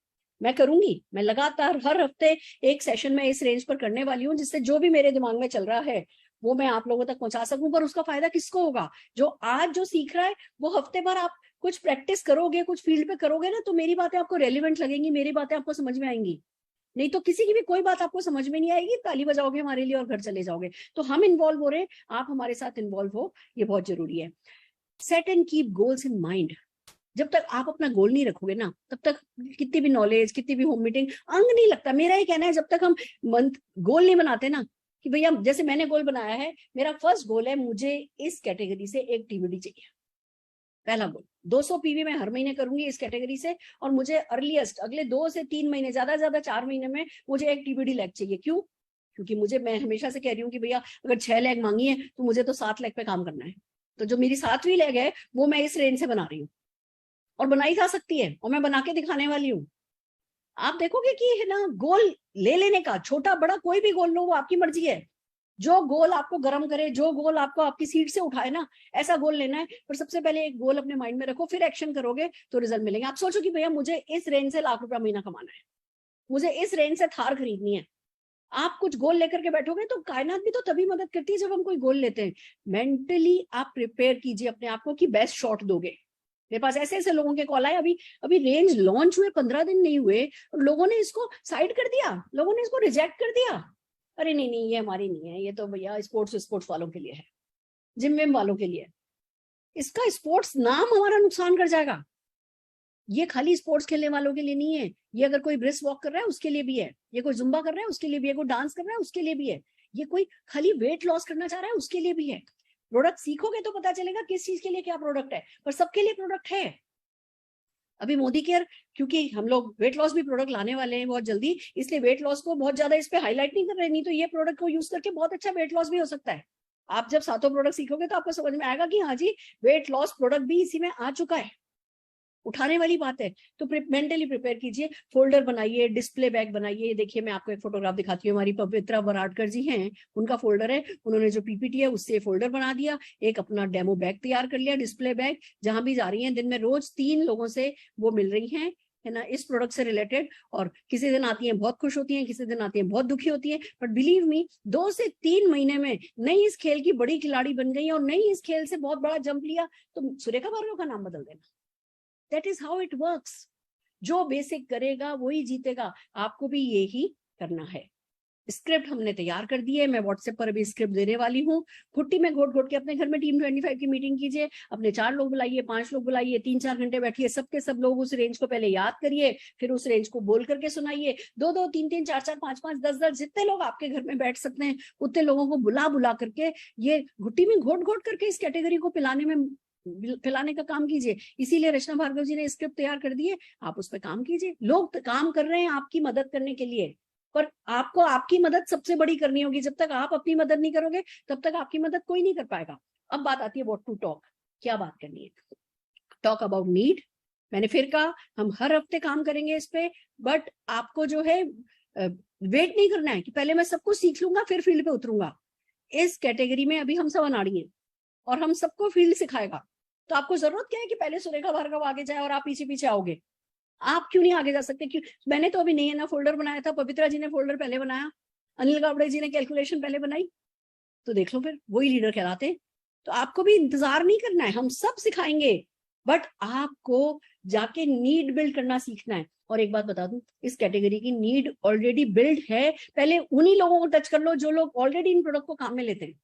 मैं करूंगी, मैं लगातार हर हफ्ते एक सेशन में इस रेंज पर करने वाली हूँ, जिससे जो भी मेरे दिमाग में चल रहा है वो मैं आप लोगों तक पहुंचा सकूं। पर उसका फायदा किसको होगा, जो आज जो सीख रहा है वो हफ्ते भर आप कुछ प्रैक्टिस करोगे, कुछ फील्ड पे करोगे ना, तो मेरी बातें आपको रेलिवेंट लगेंगी, मेरी बातें आपको समझ में आएंगी। नहीं तो किसी की भी कोई बात आपको समझ में नहीं आएगी, ताली बजाओगे हमारे लिए और घर चले जाओगे। तो हम इन्वॉल्व हो रहे हैं, आप हमारे साथ इन्वॉल्व हो, ये बहुत जरूरी है। Set and keep goals in mind. जब तक आप अपना गोल नहीं रखोगे ना, तब तक कितनी भी नॉलेज, कितनी भी होम मीटिंग अंग नहीं लगता। मेरा ही कहना है, जब तक हम मंथ गोल नहीं बनाते ना, कि भैया जैसे मैंने गोल बनाया है, मेरा फर्स्ट गोल है मुझे इस कैटेगरी से एक TVD चाहिए, पहला गोल 200 पीवी मैं हर महीने करूंगी इस कैटेगरी से, और मुझे अर्लीस्ट अगले 2 से 3 महीने, ज्यादा से ज्यादा 4 महीने में मुझे एक टीबीडी लैग चाहिए। क्यों? क्योंकि मैं हमेशा से कह रही हूँ कि भैया अगर 6 लैग मांगी है तो मुझे तो 7 लैग पे काम करना है। तो जो मेरी 7वीं लैग है वो मैं इस रेंज से बना रही हूँ, और बनाई जा सकती है, और मैं बना के दिखाने वाली हूँ। आप देखोगे कि है ना, गोल ले लेने का, छोटा बड़ा कोई भी गोल लो, वो आपकी मर्जी है। जो गोल आपको गर्म करे, जो गोल आपको आपकी सीट से उठाए ना, ऐसा गोल लेना है। पर सबसे पहले एक गोल अपने माइंड में रखो, फिर एक्शन करोगे तो रिजल्ट मिलेंगे। आप सोचो कि भैया मुझे इस रेंज से ₹1,00,000 महीना कमाना है, मुझे इस रेंज से थार खरीदनी है। आप कुछ गोल लेकर के बैठोगे तो कायनात भी तो तभी मदद करती है जब हम कोई गोल लेते हैं। मेंटली आप प्रिपेयर कीजिए अपने आप को कि बेस्ट शॉट दोगे। मेरे पास ऐसे ऐसे लोगों के कॉल आए, अभी अभी रेंज लॉन्च हुए 15 दिन नहीं हुए, लोगों ने इसको साइड कर दिया, लोगों ने इसको रिजेक्ट कर दिया। अरे नहीं नहीं, ये हमारी नहीं है, ये तो भैया स्पोर्ट्स वालों के लिए है, जिम विम वालों के लिए। इसका स्पोर्ट्स नाम हमारा नुकसान कर जाएगा। ये खाली स्पोर्ट्स खेलने वालों के लिए नहीं है, ये अगर कोई ब्रिस्क वॉक कर रहा है उसके लिए भी है, ये कोई जुम्बा कर रहा है उसके लिए भी है, कोई डांस कर रहा है उसके लिए भी है, ये कोई खाली वेट लॉस करना चाह रहा है उसके लिए भी है। प्रोडक्ट सीखोगे तो पता चलेगा किस चीज के लिए क्या प्रोडक्ट है, पर सबके लिए प्रोडक्ट है। अभी मोदी केयर, क्योंकि हम लोग वेट लॉस भी प्रोडक्ट लाने वाले हैं बहुत जल्दी, इसलिए वेट लॉस को बहुत ज्यादा इस पे हाईलाइट नहीं कर रहे। नहीं तो ये प्रोडक्ट को यूज करके बहुत अच्छा वेट लॉस भी हो सकता है। आप जब 7 प्रोडक्ट सीखोगे तो आपको समझ में आएगा कि हाँ जी, वेट लॉस प्रोडक्ट भी इसी में आ चुका है। उठाने वाली बात है। तो मेंटली प्रिपेयर कीजिए, फोल्डर बनाइए, डिस्प्ले बैग बनाइए। देखिए मैं आपको एक फोटोग्राफ दिखाती हूँ, हमारी पवित्रा वराडकर जी हैं, उनका फोल्डर है, उन्होंने जो पीपीटी है उससे फोल्डर बना दिया, एक अपना डेमो बैग तैयार कर लिया, डिस्प्ले बैग। जहां भी जा रही हैं दिन में रोज 3 लोगों से वो मिल रही हैं, है ना, इस प्रोडक्ट से रिलेटेड। और किसी दिन आती हैं बहुत खुश होती हैं, किसी दिन आती हैं बहुत दुखी होती हैं, बट बिलीव मी 2 से 3 महीने में नई इस खेल की बड़ी खिलाड़ी बन गई और नई इस खेल से बहुत बड़ा जंप लिया। तो सुरेखा भार्गव का नाम बदल देना। That is how it works. जो बेसिक करेगा वही जीतेगा। आपको भी यही करना है। स्क्रिप्ट हमने तैयार कर दी है, मैं व्हाट्सएप पर अभी स्क्रिप्ट देने वाली हूँ। घुट्टी में घोट घोट के अपने घर में टीम 25 की मीटिंग कीजिए, अपने 4 लोग बुलाइए, 5 लोग बुलाइए, 3-4 घंटे बैठिए, सबके सब लोग उस रेंज को पहले याद करिए, फिर उस रेंज को बोल करके सुनाइए। 2-2, 3-3, 4-4, 5-5, 10-10 जितने लोग आपके घर में बैठ सकते हैं उतने लोगों को बुला बुला करके ये घुट्टी में घोट घोट करके इस कैटेगरी को पिलाने का काम कीजिए। इसीलिए रचना भार्गव जी ने स्क्रिप्ट तैयार कर दी है, आप उस पर काम कीजिए। लोग काम कर रहे हैं आपकी मदद करने के लिए, पर आपको आपकी मदद सबसे बड़ी करनी होगी। जब तक आप अपनी मदद नहीं करोगे तब तक आपकी मदद कोई नहीं कर पाएगा। अब बात आती है व्हाट टू टॉक, क्या बात करनी है। Talk about need. मैंने फिर कहा हम हर हफ्ते काम करेंगे इस पे, बट आपको जो है वेट नहीं करना है कि पहले मैं सब कुछ सीख लूंगा फिर फील्ड पे उतरूंगा। इस कैटेगरी में अभी हम सब अनाड़ी हैं और हम सबको फील्ड सिखाएगा। तो आपको जरूरत क्या है कि पहले सुरेखा भार्गव आगे जाए और आप पीछे पीछे आओगे? आप क्यों नहीं आगे जा सकते? क्यों? मैंने तो अभी नहीं है ना फोल्डर बनाया था, पवित्रा जी ने फोल्डर पहले बनाया, अनिल गावड़े जी ने कैलकुलेशन पहले बनाई, तो देख लो फिर वही लीडर कहलाते। तो आपको भी इंतजार नहीं करना है, हम सब सिखाएंगे, बट आपको जाके नीड बिल्ड करना सीखना है। और एक बात बता दूं, इस कैटेगरी की नीड ऑलरेडी बिल्ड है। पहले उन्हीं लोगों को टच कर लो जो लोग ऑलरेडी इन प्रोडक्ट को काम में लेते हैं।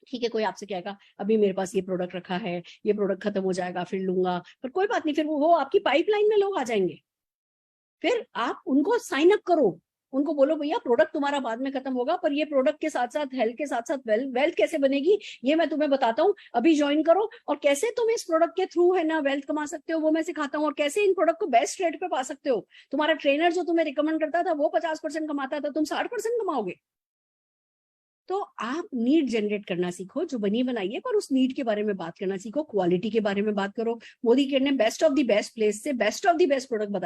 ठीक है, कोई आपसे कहेगा अभी मेरे पास ये प्रोडक्ट रखा है, ये प्रोडक्ट खत्म हो जाएगा फिर लूंगा, पर कोई बात नहीं, फिर वो आपकी पाइपलाइन में लोग आ जाएंगे। फिर आप उनको साइन अप करो, उनको बोलो भैया प्रोडक्ट तुम्हारा बाद में खत्म होगा, पर ये प्रोडक्ट के साथ साथ हेल्थ के साथ साथ वेल्थ कैसे बनेगी ये मैं तुम्हें बताता हूँ, अभी ज्वाइन करो। और कैसे तुम इस प्रोडक्ट के थ्रू है ना वेल्थ कमा सकते हो वो मैं सिखाता हूँ, और कैसे इन प्रोडक्ट को बेस्ट रेट पे पा सकते हो। तुम्हारा ट्रेनर जो तुम्हें रिकमेंड करता था वो 50% कमाता था, तुम 60% कमाओगे। तो आप नीड जनरेट करना सीखो, जो बनी बनाइए, पर उस नीड के बारे में बात करना सीखो, क्वालिटी के बारे में बात करो। मोदी केयर ने best of the best place से best of the best product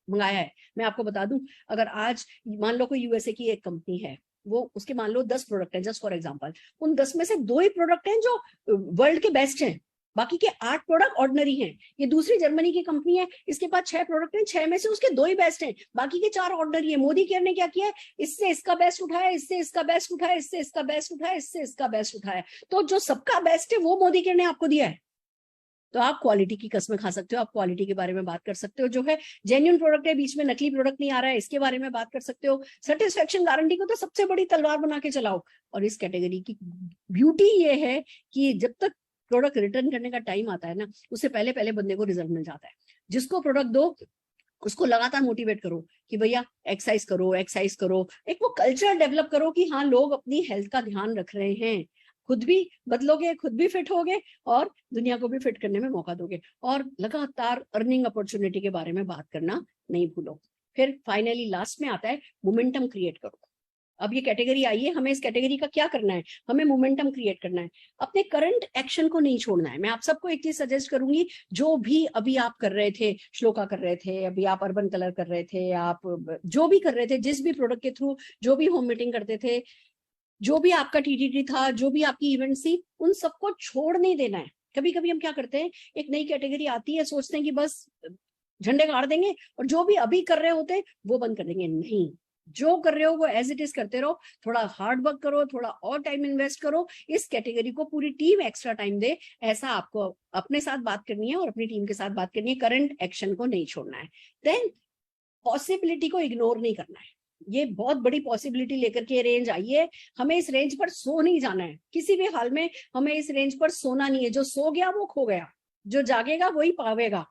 मंगाया है। मैं आपको बता दूं, अगर आज मान लो कोई यूएसए की एक कंपनी है, वो उसके मान लो 10 प्रोडक्ट है, जस्ट फॉर एग्जांपल, उन 10 में से 2 ही प्रोडक्ट हैं जो वर्ल्ड के बेस्ट हैं, बाकी के 8 प्रोडक्ट ऑर्डिनरी हैं। ये दूसरी जर्मनी की कंपनी है, इसके पास 6 प्रोडक्ट हैं, 6 में से उसके 2 ही बेस्ट हैं, बाकी के 4 ऑर्डिनरी है। मोदी केयर ने क्या किया, इससे इसका बेस्ट उठाया, इससे इसका बेस्ट उठाया, इससे इसका बेस्ट उठाया, इससे इसका बेस्ट उठाया। तो जो सबका बेस्ट है वो मोदी केयर ने आपको दिया है। तो आप क्वालिटी की कस्में खा सकते हो, आप क्वालिटी के बारे में बात कर सकते हो, जो है जेन्युइन प्रोडक्ट है, बीच में नकली प्रोडक्ट नहीं आ रहा है, इसके बारे में बात कर सकते हो। सेटिस्फेक्शन गारंटी को तो सबसे बड़ी तलवार बना के चलाओ। और इस कैटेगरी की ब्यूटी ये है कि जब तक प्रोडक्ट रिटर्न करने का टाइम आता है ना, उससे पहले पहले बंदे को रिजल्ट मिल जाता है। जिसको प्रोडक्ट दो उसको लगातार मोटिवेट करो कि भैया एक्सरसाइज करो, एक्सरसाइज करो, एक वो कल्चर डेवलप करो कि हाँ लोग अपनी हेल्थ का ध्यान रख रहे हैं। खुद भी बदलोगे, खुद भी फिट होगे और दुनिया को भी फिट करने में मौका दोगे। और लगातार अर्निंग अपॉर्चुनिटी के बारे में बात करना नहीं भूलो। फिर फाइनली लास्ट में आता है मोमेंटम क्रिएट करो। अब ये कैटेगरी आई है, हमें इस कैटेगरी का क्या करना है, हमें मोमेंटम क्रिएट करना है, अपने करंट एक्शन को नहीं छोड़ना है। मैं आप सबको एक चीज सजेस्ट करूंगी, जो भी अभी आप कर रहे थे, श्लोका कर रहे थे, अभी आप अर्बन कलर कर रहे थे, आप जो भी कर रहे थे, जिस भी प्रोडक्ट के थ्रू जो भी होम मीटिंग करते थे, जो भी आपका टीटीटी था, जो भी आपकी इवेंट थी, उन सबको छोड़ नहीं देना है। कभी कभी हम क्या करते हैं, एक नई कैटेगरी आती है, सोचते हैं कि बस झंडे गाड़ देंगे और जो भी अभी कर रहे होते हैं वो बंद कर देंगे। नहीं, जो कर रहे हो वो एज इट इज करते रहो, थोड़ा हार्ड वर्क करो, थोड़ा और टाइम इन्वेस्ट करो, इस कैटेगरी को पूरी टीम एक्स्ट्रा टाइम दे। ऐसा आपको अपने साथ बात करनी है और अपनी टीम के साथ बात करनी है, करंट एक्शन को नहीं छोड़ना है। देन पॉसिबिलिटी को इग्नोर नहीं करना है। ये बहुत बड़ी पॉसिबिलिटी लेकर के रेंज आई है, हमें इस रेंज पर सो नहीं जाना है किसी भी हाल में, हमें इस रेंज पर सोना नहीं है। जो सो गया वो खो गया, जो जागेगा वही पावेगा।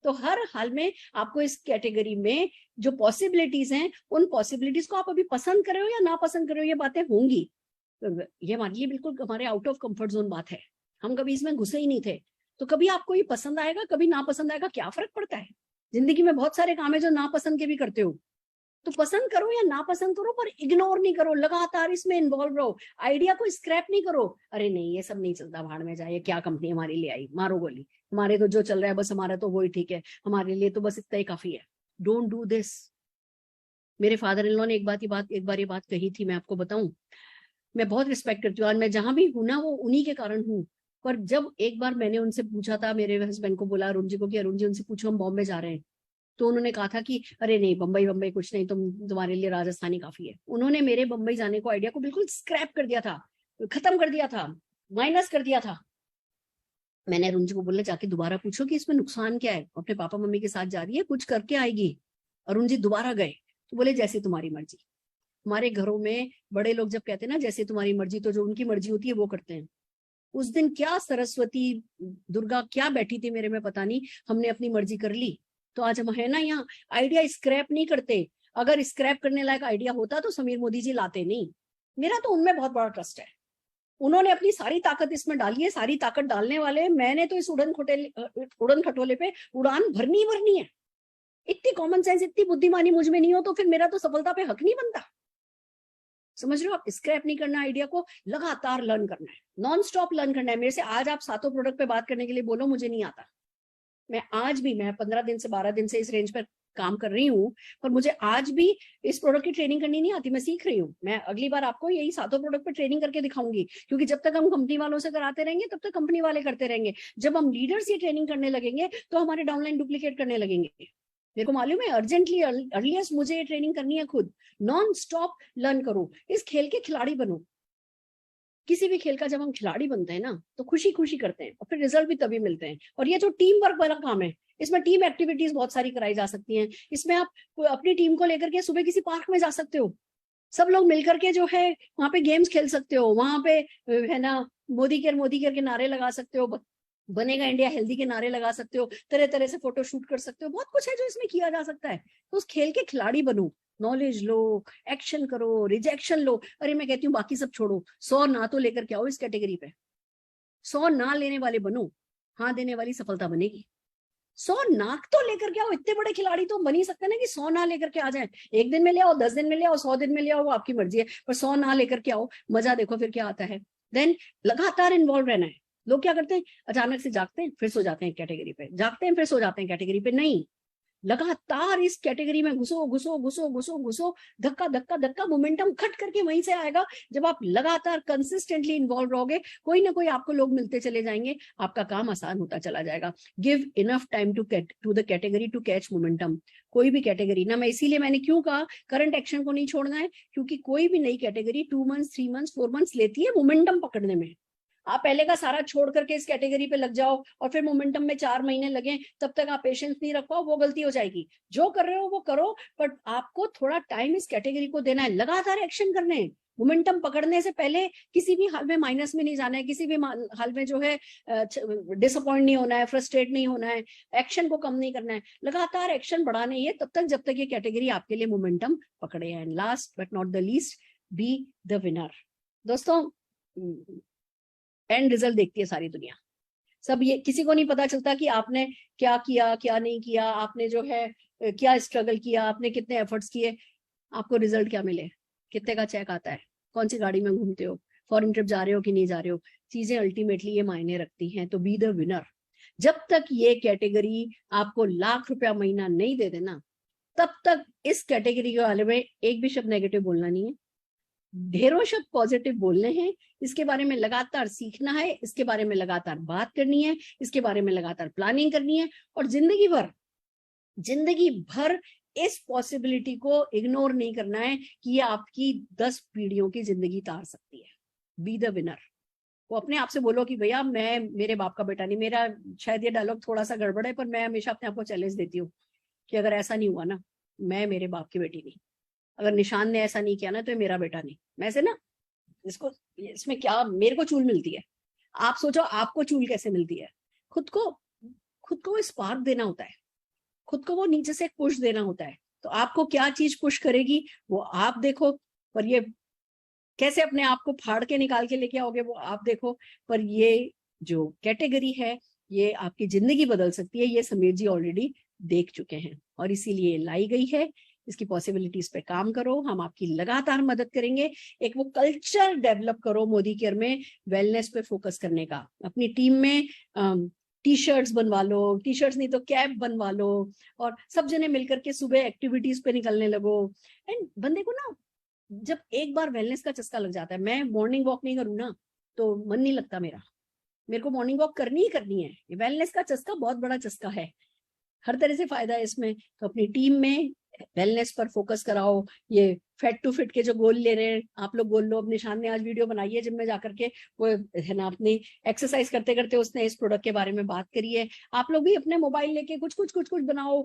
तो हर हाल में आपको इस कैटेगरी में जो पॉसिबिलिटीज हैं, उन पॉसिबिलिटीज को आप अभी पसंद कर रहे हो या ना पसंद कर रहे हो, ये बातें होंगी। ये हमारे लिए बिल्कुल हमारे आउट ऑफ कंफर्ट जोन बात है, हम कभी इसमें घुसे ही नहीं थे। तो कभी आपको ये पसंद आएगा, कभी ना पसंद आएगा, क्या फर्क पड़ता है। जिंदगी में बहुत सारे काम है जो ना पसंद के भी करते हो, तो पसंद करो या ना पसंद करो, पर इग्नोर नहीं करो, लगातार इसमें इन्वॉल्व रहो। आइडिया को स्क्रैप नहीं करो, अरे नहीं ये सब नहीं चलता, भाड़ में जाए, क्या कंपनी हमारे लिए आई, मारो गोली, हमारे तो जो चल रहा है बस हमारा तो वही ठीक है, हमारे लिए तो बस इतना ही काफी है। Don't do this. मेरे फादर इन लॉ ने एक बार ये बात कही थी, मैं आपको बताऊं, मैं बहुत रिस्पेक्ट करती हूँ और मैं जहां भी हूं ना वो उन्हीं के कारण हूँ। पर जब एक बार मैंने उनसे पूछा था, मेरे हस्बैंड को बोला अरुण जी को कि अरुण जी उनसे पूछो हम बॉम्बे जा रहे हैं, तो उन्होंने कहा था कि अरे नहीं बम्बई बम्बई कुछ नहीं, तुम्हारे लिए राजस्थानी काफी है। उन्होंने मेरे बम्बई जाने को आइडिया को बिल्कुल स्क्रैप कर दिया था, खत्म कर दिया था, माइनस कर दिया था। मैंने अरुण जी को बोला जाके दोबारा पूछो कि इसमें नुकसान क्या है, अपने पापा मम्मी के साथ जा रही है, कुछ करके आएगी। अरुण जी दोबारा गए तो बोले जैसे तुम्हारी मर्जी। हमारे घरों में बड़े लोग जब कहते हैं ना जैसे तुम्हारी मर्जी, तो जो उनकी मर्जी होती है वो करते हैं। उस दिन क्या सरस्वती दुर्गा क्या बैठी थी मेरे में पता नहीं, हमने अपनी मर्जी कर ली। तो आज हम है ना यहाँ, आइडिया स्क्रैप नहीं करते। अगर स्क्रैप करने लायक आइडिया होता तो समीर मोदी जी लाते नहीं। मेरा तो उनमें बहुत बड़ा ट्रस्ट है, उन्होंने अपनी सारी ताकत इसमें डाली है, सारी ताकत डालने वाले, मैंने तो इस उड़न खटोले पे उड़ान भरनी भरनी है। इतनी कॉमन सेंस, इतनी बुद्धिमानी मुझ में नहीं हो तो फिर मेरा तो सफलता पे हक नहीं बनता। समझ रहे हो आप, स्क्रैप नहीं करना, आइडिया को लगातार लर्न करना है, नॉन स्टॉप लर्न करना है। मेरे से आज आप 7 प्रोडक्ट पे बात करने के लिए बोलो, मुझे नहीं आता। मैं आज भी, मैं 15 दिन से 12 दिन से इस रेंज पर काम कर रही हूँ, पर मुझे आज भी इस प्रोडक्ट की ट्रेनिंग करनी नहीं आती, मैं सीख रही हूँ। मैं अगली बार आपको यही 7 प्रोडक्ट पे ट्रेनिंग करके दिखाऊंगी, क्योंकि जब तक हम कंपनी वालों से कराते रहेंगे तब तक कंपनी वाले करते रहेंगे। जब हम लीडर्स ये ट्रेनिंग करने लगेंगे तो हमारे डाउनलाइन डुप्लीकेट करने लगेंगे। मेरे को मालूम है, अर्जेंटली अर्लीस्ट मुझे ये ट्रेनिंग करनी है खुद। नॉन स्टॉप लर्न करो, इस खेल के खिलाड़ी बनो। किसी भी खेल का जब हम खिलाड़ी बनते हैं ना तो खुशी खुशी करते हैं और फिर रिजल्ट भी तभी मिलते हैं। और ये जो टीम वर्क वाला काम है, इसमें टीम एक्टिविटीज बहुत सारी कराई जा सकती हैं। इसमें आप अपनी टीम को लेकर के सुबह किसी पार्क में जा सकते हो, सब लोग मिलकर के जो है वहां पे गेम्स खेल सकते हो, वहां पे है ना मोदी केयर के नारे लगा सकते हो, बनेगा इंडिया हेल्दी के नारे लगा सकते हो, तरह तरह से फोटो शूट कर सकते हो, बहुत कुछ है जो इसमें किया जा सकता है। तो उस खेल के खिलाड़ी बनो, नॉलेज लो, एक्शन करो, रिजेक्शन लो। अरे मैं कहती हूँ बाकी सब छोड़ो, 100 ना तो लेकर के आओ इस कैटेगरी पे, 100 ना लेने वाले बनो, हाँ देने वाली सफलता बनेगी। 100 नाक तो लेकर के आओ, इतने बड़े खिलाड़ी तो बन ही सकते ना कि 100 ना लेकर के आ जाए। 1 दिन में ले आओ, 10 दिन में ले आओ, 100 दिन में ले आओ, वो आपकी मर्जी है, पर 100 ना लेकर के आओ, मजा देखो फिर क्या आता है। देन लगातार इन्वॉल्व रहना है। लोग क्या करते हैं, अचानक से जागते हैं फिर सो जाते हैं कैटेगरी पे, जागते हैं फिर सो जाते हैं कैटेगरी पे। नहीं, लगातार इस कैटेगरी में घुसो घुसो घुसो घुसो घुसो, धक्का धक्का धक्का, मोमेंटम खट करके वहीं से आएगा। जब आप लगातार कंसिस्टेंटली इन्वॉल्व रहोगे, कोई ना कोई आपको लोग मिलते चले जाएंगे, आपका काम आसान होता चला जाएगा। Give enough time to the category to catch momentum. कोई भी कैटेगरी ना, मैं इसीलिए मैंने क्यों कहा करंट एक्शन को नहीं छोड़ना है, क्योंकि कोई भी नई कैटेगरी 2 मंथ्स 3 मंथ्स 4 मंथ्स लेती है मोमेंटम पकड़ने में। आप पहले का सारा छोड़ करके इस कैटेगरी पे लग जाओ और फिर मोमेंटम में 4 महीने लगे, तब तक आप पेशेंस नहीं रख पाओ, वो गलती हो जाएगी। जो कर रहे हो वो करो, बट आपको थोड़ा टाइम इस कैटेगरी को देना है, लगातार एक्शन करने हैं। मोमेंटम पकड़ने से पहले किसी भी हाल में माइनस में नहीं जाना है, किसी भी हाल में जो है डिसअपॉइंट नहीं होना है, फ्रस्ट्रेट नहीं होना है, एक्शन को कम नहीं करना है, लगातार एक्शन बढ़ाना ही है तब तक जब तक ये कैटेगरी आपके लिए मोमेंटम पकड़े। And last but not the least, be the winner. दोस्तों एंड रिजल्ट देखती है सारी दुनिया। सब ये किसी को नहीं पता चलता कि आपने क्या किया क्या नहीं किया, आपने जो है क्या स्ट्रगल किया, आपने कितने एफर्ट्स किए, आपको रिजल्ट क्या मिले, कितने का चेक आता है, कौन सी गाड़ी में घूमते हो, फॉरेन ट्रिप जा रहे हो कि नहीं जा रहे हो, चीजें अल्टीमेटली ये मायने रखती हैं। तो बी द विनर। जब तक ये कैटेगरी आपको लाख रुपया महीना नहीं दे देना, तब तक इस कैटेगरी के बारे में एक भी शब्द नेगेटिव बोलना नहीं है, ढेरों शब्द पॉजिटिव बोलने हैं। इसके बारे में लगातार सीखना है, इसके बारे में लगातार बात करनी है, इसके बारे में लगातार प्लानिंग करनी है, और जिंदगी भर इस पॉसिबिलिटी को इग्नोर नहीं करना है कि ये आपकी 10 पीढ़ियों की जिंदगी तार सकती है। Be the winner. वो अपने आप से बोलो कि भैया मैं मेरे बाप का बेटा नहीं, मेरा शायद ये डायलॉग थोड़ा सा गड़बड़ है, पर मैं हमेशा अपने आप को चैलेंज देती हूँ कि अगर ऐसा नहीं हुआ ना, मैं मेरे बाप की बेटी नहीं, अगर निशान ने ऐसा नहीं किया ना, तो ये मेरा बेटा नहीं। मैं से ना इसमें क्या मेरे को चूल मिलती है, आप सोचो आपको चूल कैसे मिलती है। खुद को वो स्पार्क देना होता है, खुद को वो नीचे से पुश देना होता है। तो आपको क्या चीज पुश करेगी वो आप देखो, पर ये कैसे अपने आप को फाड़ के निकाल के लेके आओगे वो आप देखो। पर ये जो कैटेगरी है ये आपकी जिंदगी बदल सकती है, ये समीर जी ऑलरेडी देख चुके हैं और इसीलिए लाई गई है। इसकी पॉसिबिलिटीज पे काम करो, हम आपकी लगातार मदद करेंगे। एक वो कल्चर डेवलप करो मोदी केयर में वेलनेस पे फोकस करने का। अपनी टीम में टी शर्ट्स बनवा लो, टी शर्ट्स नहीं तो कैप बनवा लो, और सब जने मिलकर के सुबह एक्टिविटीज पे निकलने लगो। एंड बंदे को ना जब एक बार वेलनेस का चस्का लग जाता है, मैं मॉर्निंग वॉक नहीं करूँ ना तो मन नहीं लगता मेरे को मॉर्निंग वॉक करनी ही करनी है। ये वेलनेस का चस्का बहुत बड़ा चस्का है, हर तरह से फायदा है इसमें। तो अपनी टीम में वेलनेस पर फोकस कराओ। ये फैट टू फिट के जो गोल ले रहे हैं आप लोग गोल लो। अब निशान ने आज वीडियो बनाई है जिम में जाकर के, वो है ना अपनी एक्सरसाइज करते करते उसने इस प्रोडक्ट के बारे में बात करी है। आप लोग भी अपने मोबाइल लेके कुछ बनाओ,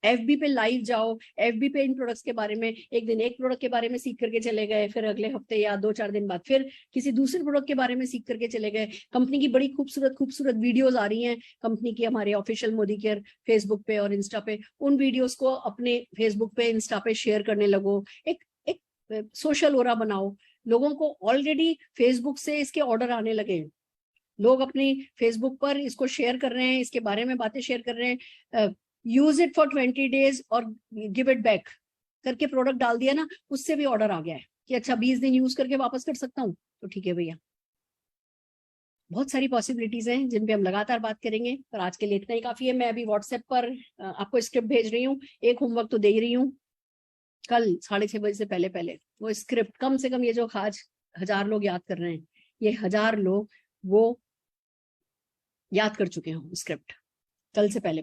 FB पे लाइव जाओ, FB पे इन प्रोडक्ट्स के बारे में एक दिन एक प्रोडक्ट के बारे में सीख करके चले गए, फिर अगले हफ्ते या 2-4 दिन बाद फिर किसी दूसरे प्रोडक्ट के बारे में सीख करके चले गए। कंपनी की बड़ी खूबसूरत वीडियोज आ रही हैं कंपनी की, हमारे ऑफिशियल मोदी केयर फेसबुक पे और इंस्टा पे। उन वीडियोज को अपने फेसबुक पे इंस्टा पे शेयर करने लगो। एक सोशल ओरा बनाओ। लोगों को ऑलरेडी फेसबुक से इसके ऑर्डर आने लगे, लोग अपनी फेसबुक पर इसको शेयर कर रहे हैं, इसके बारे में बातें शेयर कर रहे हैं। यूज इट फॉर 20 days और गिव इट बैक करके प्रोडक्ट डाल दिया ना, उससे भी ऑर्डर आ गया है कि अच्छा 20 दिन यूज करके वापस कर सकता हूँ, तो ठीक है भैया। बहुत सारी पॉसिबिलिटीज हैं जिन पे हम लगातार बात करेंगे, पर आज के लिए इतना ही काफी है। मैं अभी व्हाट्सएप पर आपको स्क्रिप्ट भेज रही हूँ, एक होमवर्क तो दे ही रही हूँ। कल 6:30 बजे से पहले वो स्क्रिप्ट कम से कम, ये जो आज 1000 लोग याद कर रहे हैं, ये 1000 लोग वो याद कर चुके हों स्क्रिप्ट कल से पहले,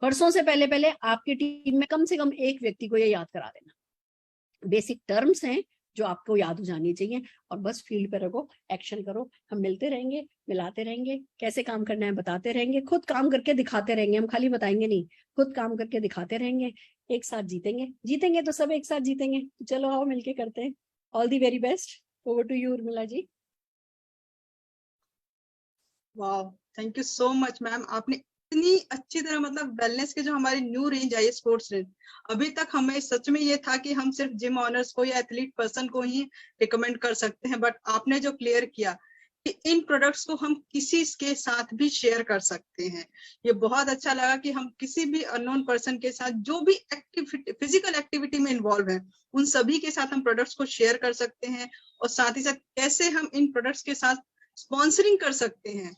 परसों से पहले आपकी टीम में कम से कम एक व्यक्ति को ये याद करा देना। बेसिक टर्म्स हैं जो आपको याद हो जानी चाहिए, और बस फील्ड पे रखो, एक्शन करो। हम मिलते रहेंगे, मिलाते रहेंगे, कैसे काम करना है बताते रहेंगे, खुद काम करके दिखाते रहेंगे। हम खाली बताएंगे नहीं, खुद काम करके दिखाते रहेंगे। एक साथ जीतेंगे तो सब एक साथ जीतेंगे। चलो आओ मिलके करते हैं। All the very best. Over to you Urmila ji. वाह, thank you so much ma'am. आपने इतनी अच्छी तरह, मतलब वेलनेस के जो हमारी न्यू रेंज आई है, स्पोर्ट्स रेंज, अभी तक हमें सच में ये था कि हम सिर्फ जिम ऑनर्स को या एथलीट पर्सन को ही रिकमेंड कर सकते हैं, बट आपने जो क्लियर किया कि इन प्रोडक्ट्स को हम किसी के साथ भी शेयर कर सकते हैं। ये बहुत अच्छा लगा कि हम किसी भी अननोन पर्सन के साथ जो भी फिजिकल एक्टिविटी में इन्वॉल्व है, उन सभी के साथ हम प्रोडक्ट्स को शेयर कर सकते हैं, और साथ ही साथ कैसे हम इन प्रोडक्ट्स के साथ स्पॉन्सरिंग कर सकते हैं।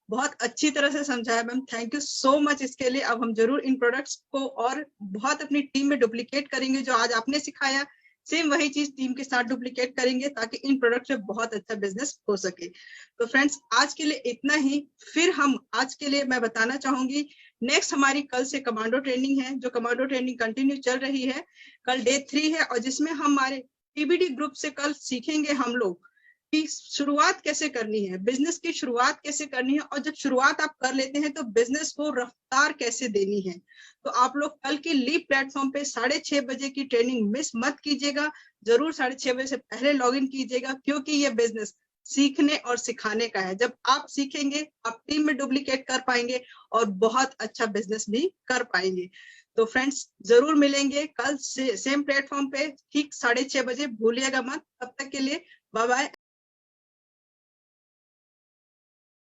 बहुत अच्छी तरह से समझाया ma'am, thank you so much इसके लिए। अब हम जरूर इन प्रोडक्ट्स को और बहुत अपनी टीम में डुप्लीकेट करेंगे। जो आज आपने सिखाया सेम वही चीज टीम के साथ डुप्लीकेट करेंगे, ताकि इन प्रोडक्ट्स में बहुत अच्छा बिजनेस हो सके। तो फ्रेंड्स, आज के लिए इतना ही। फिर हम आज के लिए मैं बताना चाहूंगी, नेक्स्ट हमारी कल से कमांडो ट्रेनिंग है, जो कमांडो ट्रेनिंग कंटिन्यू चल रही है। कल डे 3 है, और जिसमें हमारे TBD ग्रुप से कल सीखेंगे हम लोग कि शुरुआत कैसे करनी है, बिजनेस की शुरुआत कैसे करनी है, और जब शुरुआत आप कर लेते हैं तो बिजनेस को रफ्तार कैसे देनी है। तो आप लोग कल की लीप प्लेटफॉर्म पे 6:30 बजे की ट्रेनिंग मिस मत कीजिएगा। जरूर 6:30 बजे से पहले लॉग इन कीजिएगा, क्योंकि ये बिजनेस सीखने और सिखाने का है। जब आप सीखेंगे, आप टीम में डुप्लीकेट कर पाएंगे और बहुत अच्छा बिजनेस भी कर पाएंगे। तो फ्रेंड्स, जरूर मिलेंगे कल से सेम प्लेटफॉर्म पे ठीक 6:30 बजे, भूलिएगा मत। तब तक के लिए बाय बाय।